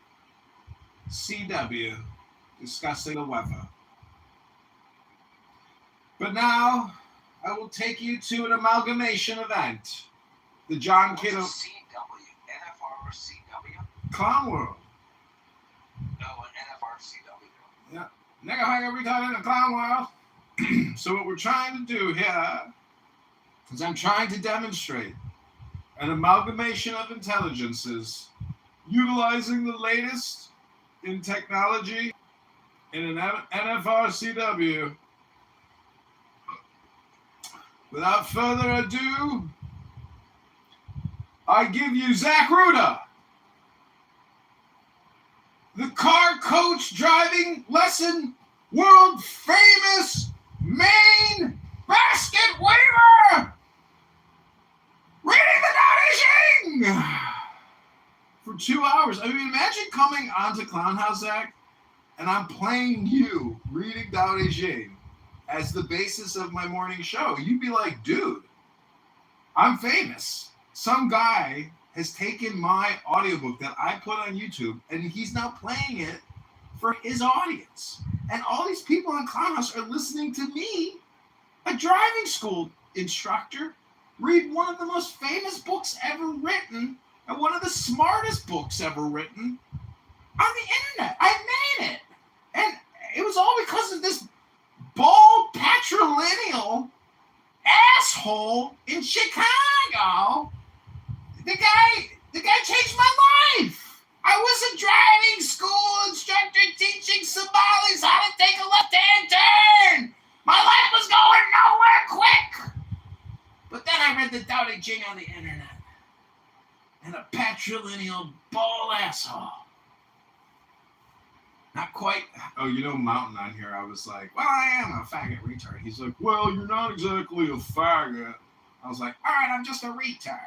CW discussing the weather. But now, I will take you to an amalgamation event. The John Kitover NFR CW? Clown World. No, an NFR CW. Yeah. Nigga, how are we calling the Clown World? So what we're trying to do here is I'm trying to demonstrate an amalgamation of intelligences utilizing the latest in technology in an NFRCW. Without further ado, I give you Zach Ruda, the car coach driving lesson world famous Maine basket weaver, reading the Dao De Jing for 2 hours. I mean, imagine coming onto Clown House, Zach, and I'm playing you reading Dao De Jing as the basis of my morning show. You'd be like, dude, I'm famous. Some guy has taken my audiobook that I put on YouTube and he's now playing it for his audience. And all these people in Clown House are listening to me A driving school instructor read one of the most famous books ever written and one of the smartest books ever written on the internet. I made it. And it was all because of this bald patrilineal asshole in Chicago. The guy changed my life. I was a driving school instructor teaching Somalis how to take a left-hand turn. My life was going nowhere quick. But then I read the Doubting Jing on the internet. And a patrilineal bald asshole. Not quite. Oh, Mountain on here. I was like, well, I am a faggot retard. He's like, well, you're not exactly a faggot. I was like, all right, I'm just a retard.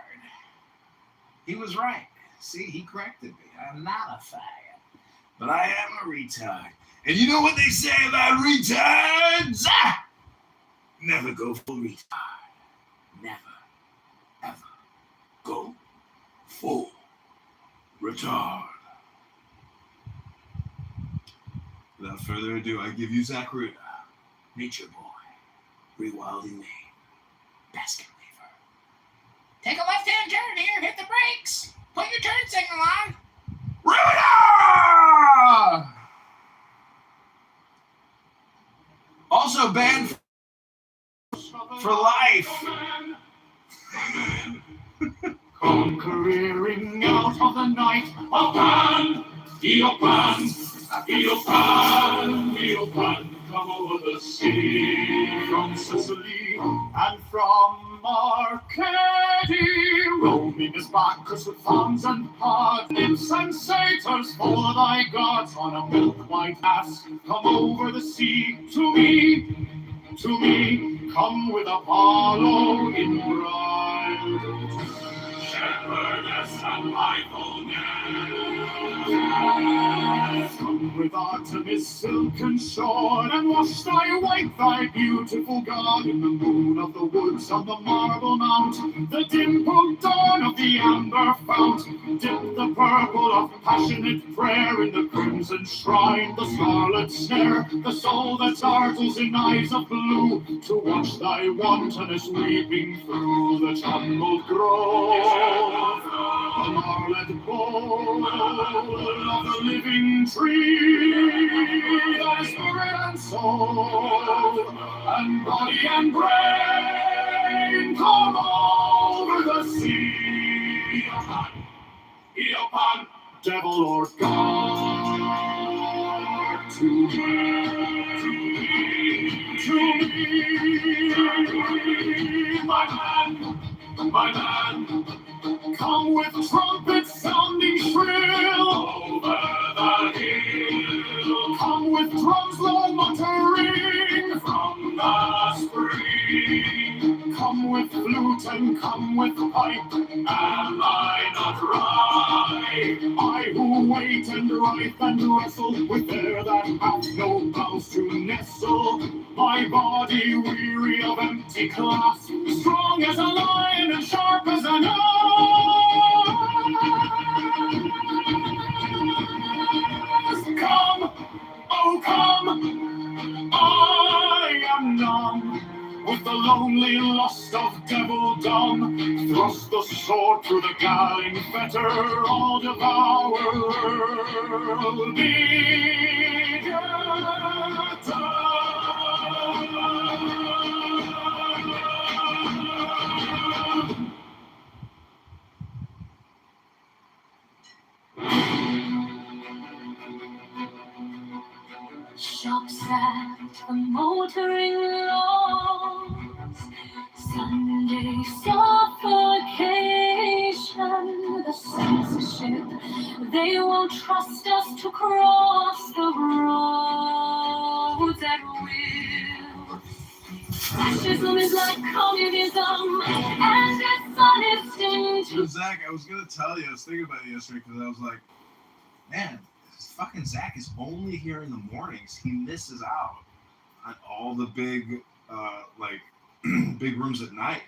He was right. See, he corrected me. I'm not a faggot. But I am a retard. And you know what they say about retards? Never go full retard. Never, ever go full retard. Without further ado, I give you Zach Ruda, Nature Boy, Rewilding Maine, Basket Weaver. Take a left-hand turn here, hit the brakes, put your turn signal on. Ruda! Also banned for life. Come careering out of the night, Opan, Eopan, come over the sea, from Sicily and from Arcady, roaming his Bacchus with fawns and pods, nymphs and satyrs for thy gods, on a milk-white ass, come over the sea to me, come with Apollo in bridal. Shepherdess and mindfulness, come with Artemis silken shorn, and wash thy white, thy beautiful god, in the moon of the woods on the marble mount, the dimpled dawn of the amber fount, dip the purple of passionate prayer in the crimson shrine, the scarlet snare, the soul that startles in eyes of blue, to watch thy wantonness weeping through the tumbled grove. The marlet bowl of the living tree, thy spirit and soul, and body and brain, come over the sea. Eopan, devil or god, to me, my man, come with trumpets sounding shrill over the hill. Come with drums low muttering from the spring. Come with flute and come with pipe. Am I not right? I who wait and writhe and wrestle with air that hath no bounds to nestle. My body weary of empty clasp, strong as a lion and sharp as an come, oh come, I am numb with the lonely lust of devildom. Thrust the sword through the galling fetter, all devour world shocks at the motoring lawns, Sunday suffocation, the censorship, they won't trust us to cross the roads at will. Fascism is like communism, and it's dishonest. So Zach, I was gonna tell you, I was thinking about it yesterday because I was like, man, fucking Zach is only here in the mornings. He misses out on all the big, big rooms at night.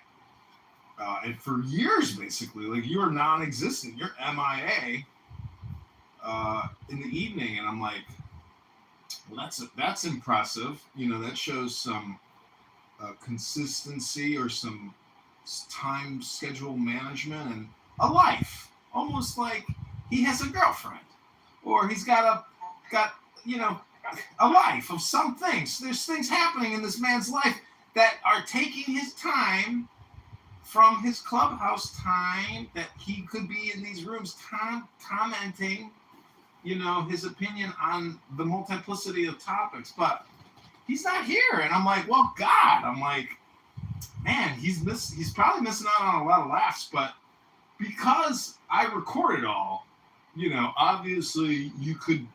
And for years, basically, like you are non-existent. You're MIA in the evening, and I'm like, well, that's impressive. You know, that shows some consistency or some time schedule management and a life, almost like he has a girlfriend or he's got a life of some things. There's things happening in this man's life that are taking his time from his clubhouse time that he could be in these rooms commenting, his opinion on the multiplicity of topics. But he's not here. And I'm like, well, God, man, he's probably missing out on a lot of laughs. But because I record it all, obviously you could,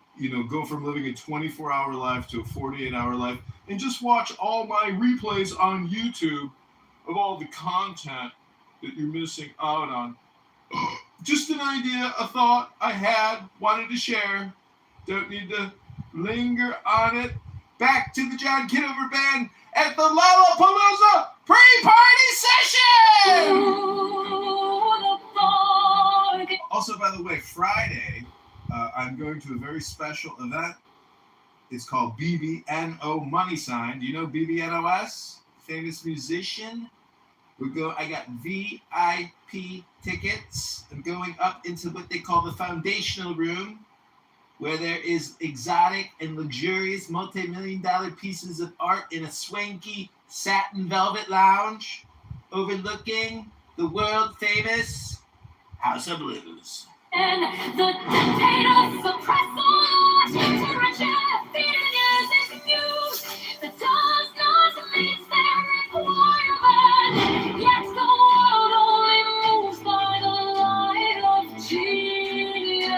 go from living a 24-hour life to a 48-hour life and just watch all my replays on YouTube of all the content that you're missing out on. Just an idea, a thought I had, wanted to share. Don't need to linger on it. Back to the John Kitover Band at the Lollapalooza pre-party session! Also, by the way, Friday, I'm going to a very special event. It's called BBNO Money Sign. Do you know BBNOS? Famous musician. I got VIP tickets. I'm going up into what they call the foundational room, where there is exotic and luxurious multi-million-dollar pieces of art in a swanky satin velvet lounge overlooking the world-famous House of Blues. And the dictators suppress all literature, feeding us this news that does not meet their requirement. Yet the world only moves by the light of genius.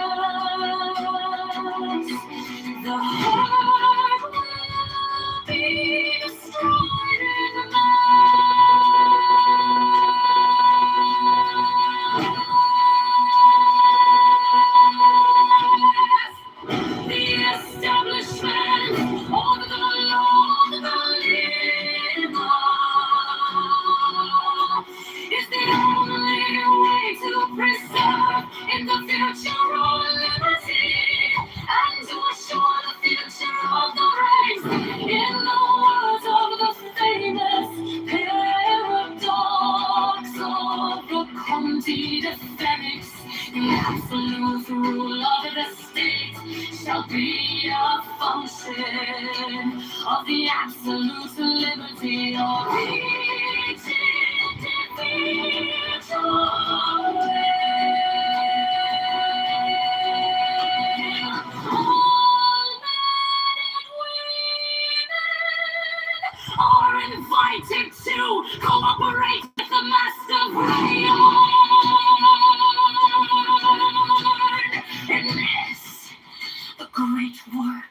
The heart will be destroyed in the the establishment of the Lord, the is the only way to preserve in the future all liberty and to assure the future of the race. In the words of the famous paradox of the Comte de Felix, the absolute rule of the state shall be a function of the absolute liberty of each individual. All men and women are invited to cooperate with the master rayon in this, the great work.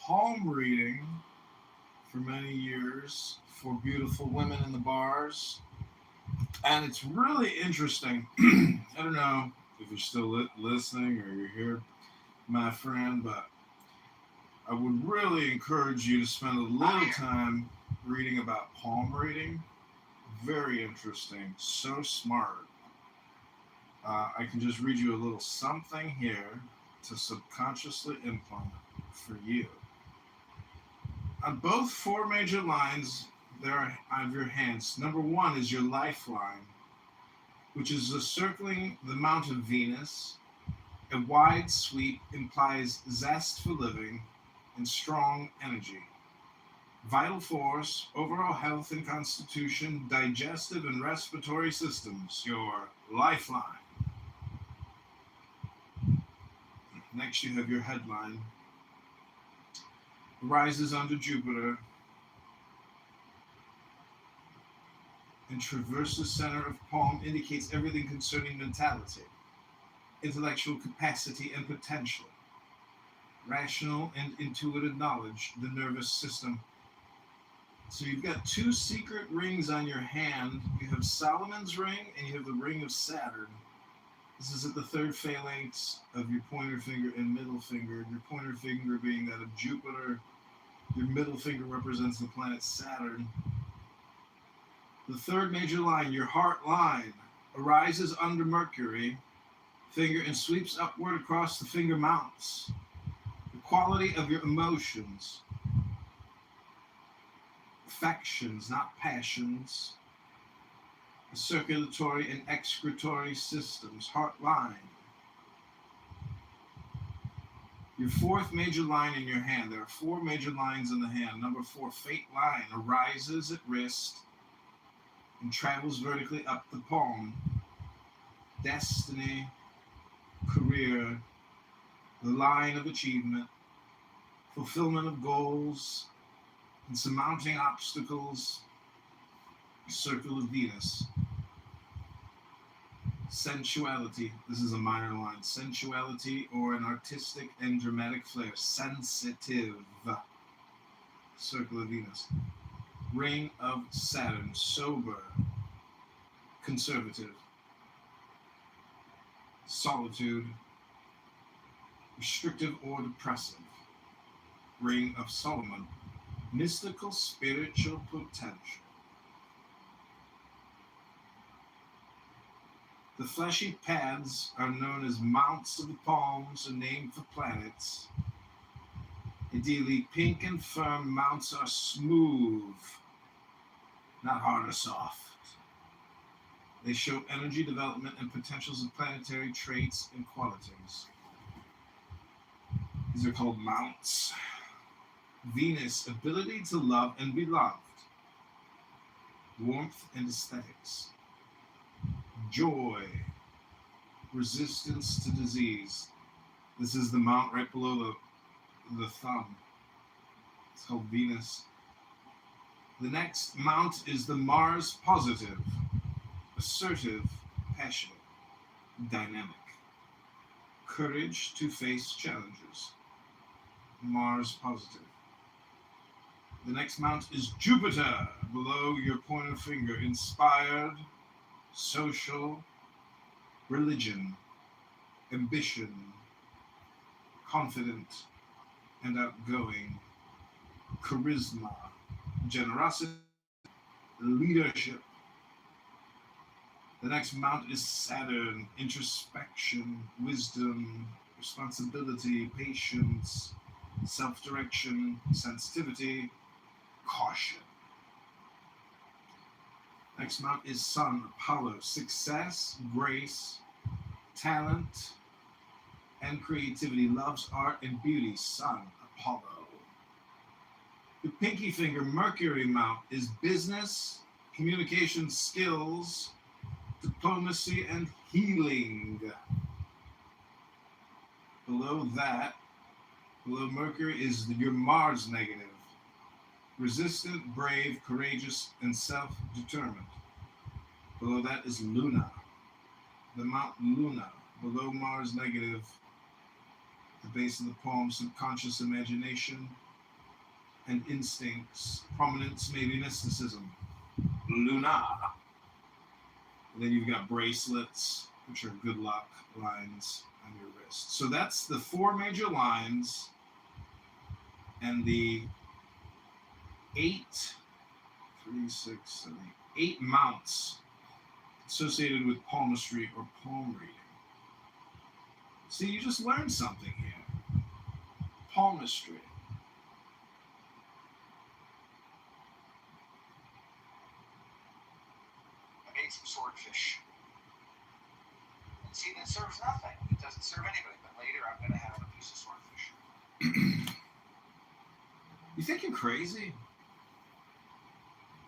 palm reading for many years for beautiful women in the bars. And it's really interesting. I don't know if you're still listening or you're here, my friend, but I would really encourage you to spend a little time reading about palm reading. Very interesting, so smart. I can just read you a little something here to subconsciously implement for you. On both four major lines there of your hands, number one is your lifeline, which is the circling the mount of Venus. A wide sweep implies zest for living and strong energy. Vital force, overall health and constitution, digestive and respiratory systems, your lifeline. Next, you have your headline. Rises under Jupiter and traverses center of palm, indicates everything concerning mentality, intellectual capacity and potential, rational and intuitive knowledge, the nervous system. So you've got two secret rings on your hand. You have Solomon's ring and you have the ring of Saturn. This is at the third phalanx of your pointer finger and middle finger. Your pointer finger being that of Jupiter. Your middle finger represents the planet Saturn. The third major line, your heart line, arises under Mercury finger and sweeps upward across the finger mounts. The quality of your emotions, affections, not passions, the circulatory and excretory systems, heart line. Your fourth major line in your hand, there are four major lines in the hand. Number 4, fate line, arises at wrist and travels vertically up the palm. Destiny, career, the line of achievement, fulfillment of goals, and surmounting obstacles, circle of Venus. Sensuality, this is a minor line, sensuality or an artistic and dramatic flair, sensitive, circle of Venus. Ring of Saturn, sober, conservative, solitude, restrictive or depressive. Ring of Solomon, mystical, spiritual potential. The fleshy pads are known as mounts of the palms, a name for planets. Ideally, pink and firm mounts are smooth, not hard or soft. They show energy development and potentials of planetary traits and qualities. These are called mounts. Venus, ability to love and be loved. Warmth and aesthetics. Joy, resistance to disease. This is the mount right below the thumb. It's called Venus. The next mount is the Mars positive, assertive, passionate, dynamic, courage to face challenges. Mars positive. The next mount is Jupiter, below your pointer finger, inspired, social, religion, ambition, confident and outgoing, charisma, generosity, leadership. The next mount is Saturn, introspection, wisdom, responsibility, patience, self-direction, sensitivity, caution. Next mount is Sun, Apollo, success, grace, talent, and creativity, loves art and beauty, Sun, Apollo. The pinky finger, Mercury mount, is business, communication skills, diplomacy, and healing. Below that, below Mercury is your Mars negative. Resistant, brave, courageous, and self-determined. Below that is Luna. The Mount Luna. Below Mars negative, the the base of the poem, subconscious imagination and instincts. Prominence, maybe mysticism. Luna. And then you've got bracelets, which are good luck lines on your wrist. So that's the 4 major lines and the 8 mounts associated with palmistry or palm reading. See, you just learned something here. Palmistry. I made some swordfish. And see, that serves nothing. It doesn't serve anybody, but later I'm going to have a piece of swordfish. You think you're crazy?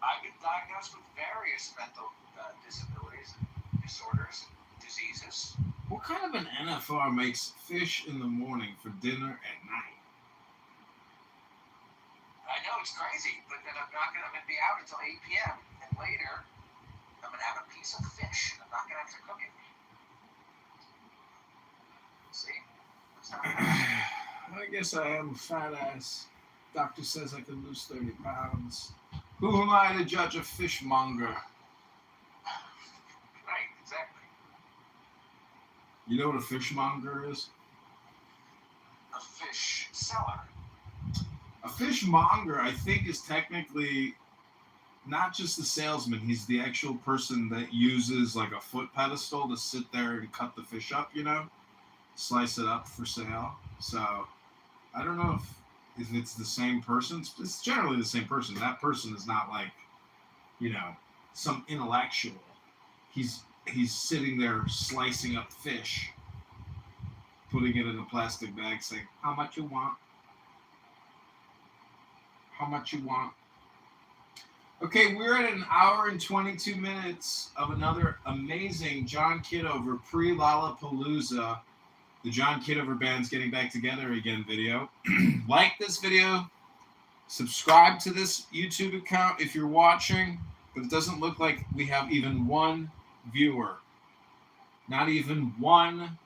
I've been diagnosed with various mental disabilities, disorders, diseases. What kind of an NFR makes fish in the morning for dinner at night? I know it's crazy, but then I'm going to be out until 8 p.m. And later, I'm going to have a piece of fish. I'm not going to have to cook it. See? That's not I guess I am a fat ass. Doctor says I can lose 30 pounds. Who am I to judge a fishmonger? Right, exactly. You know what a fishmonger is? A fish seller. A fishmonger, I think, is technically not just the salesman. He's the actual person that uses like a foot pedestal to sit there and cut the fish up, you know? Slice it up for sale. So, I don't know if it's the same person. It's generally the same person. That person is not like, you know, some intellectual. He's sitting there slicing up fish, putting it in a plastic bag, saying, how much you want? How much you want? Okay, we're at an hour and 22 minutes of another amazing John Kitover pre-Lollapalooza. The John Kitover Band's Getting Back Together Again video. Like this video. Subscribe to this YouTube account if you're watching. But it doesn't look like we have even one viewer. Not even one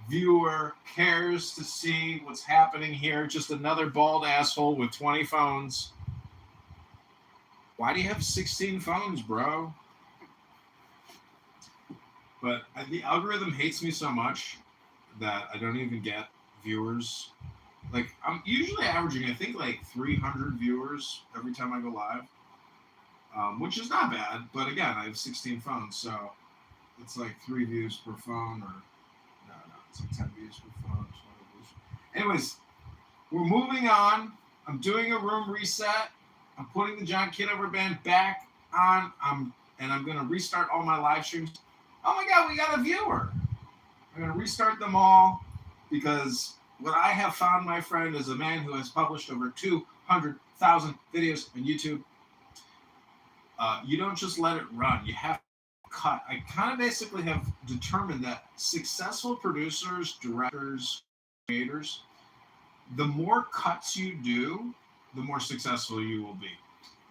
viewer cares to see what's happening here. Just another bald asshole with 20 phones. Why do you have 16 phones, bro? But the algorithm hates me so much that I don't even get viewers. Like, I'm usually averaging, I think, like 300 viewers every time I go live, which is not bad. But again, I have 16 phones, so it's like 3 views per phone, or no, it's like 10 views per phone. 20 views. Anyways, we're moving on. I'm doing a room reset. I'm putting the John Kitover Band back on. And I'm going to restart all my live streams. Oh my God, we got a viewer. I'm going to restart them all because what I have found, my friend, is a man who has published over 200,000 videos on YouTube. You don't just let it run. You have to cut. I kind of basically have determined that successful producers, directors, creators, the more cuts you do, the more successful you will be.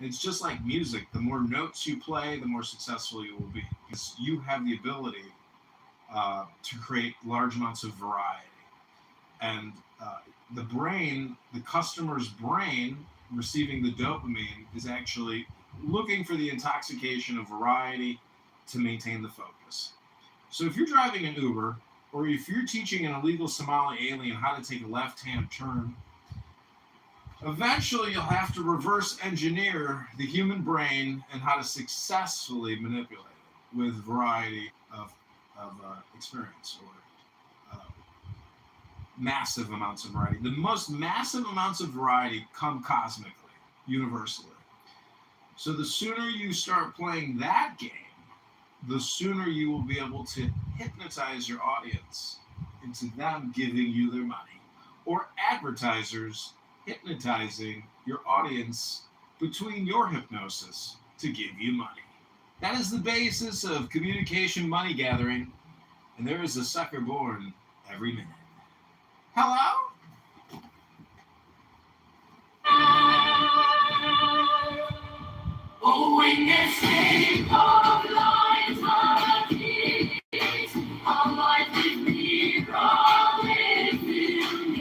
It's just like music. The more notes you play, the more successful you will be. Because you have the ability to create large amounts of variety. And the brain, the customer's brain, receiving the dopamine, is actually looking for the intoxication of variety to maintain the focus. So if you're driving an Uber, or if you're teaching an illegal Somali alien how to take a left-hand turn, eventually you'll have to reverse engineer the human brain and how to successfully manipulate it with variety of experience, or massive amounts of variety. The most massive amounts of variety come cosmically, universally. So the sooner you start playing that game, the sooner you will be able to hypnotize your audience into them giving you their money, or advertisers hypnotizing your audience between your hypnosis to give you money. That is the basis of communication money gathering, and there is a sucker born every minute. Hello? Oh, in this game of life, our keys, our life with me, promise you.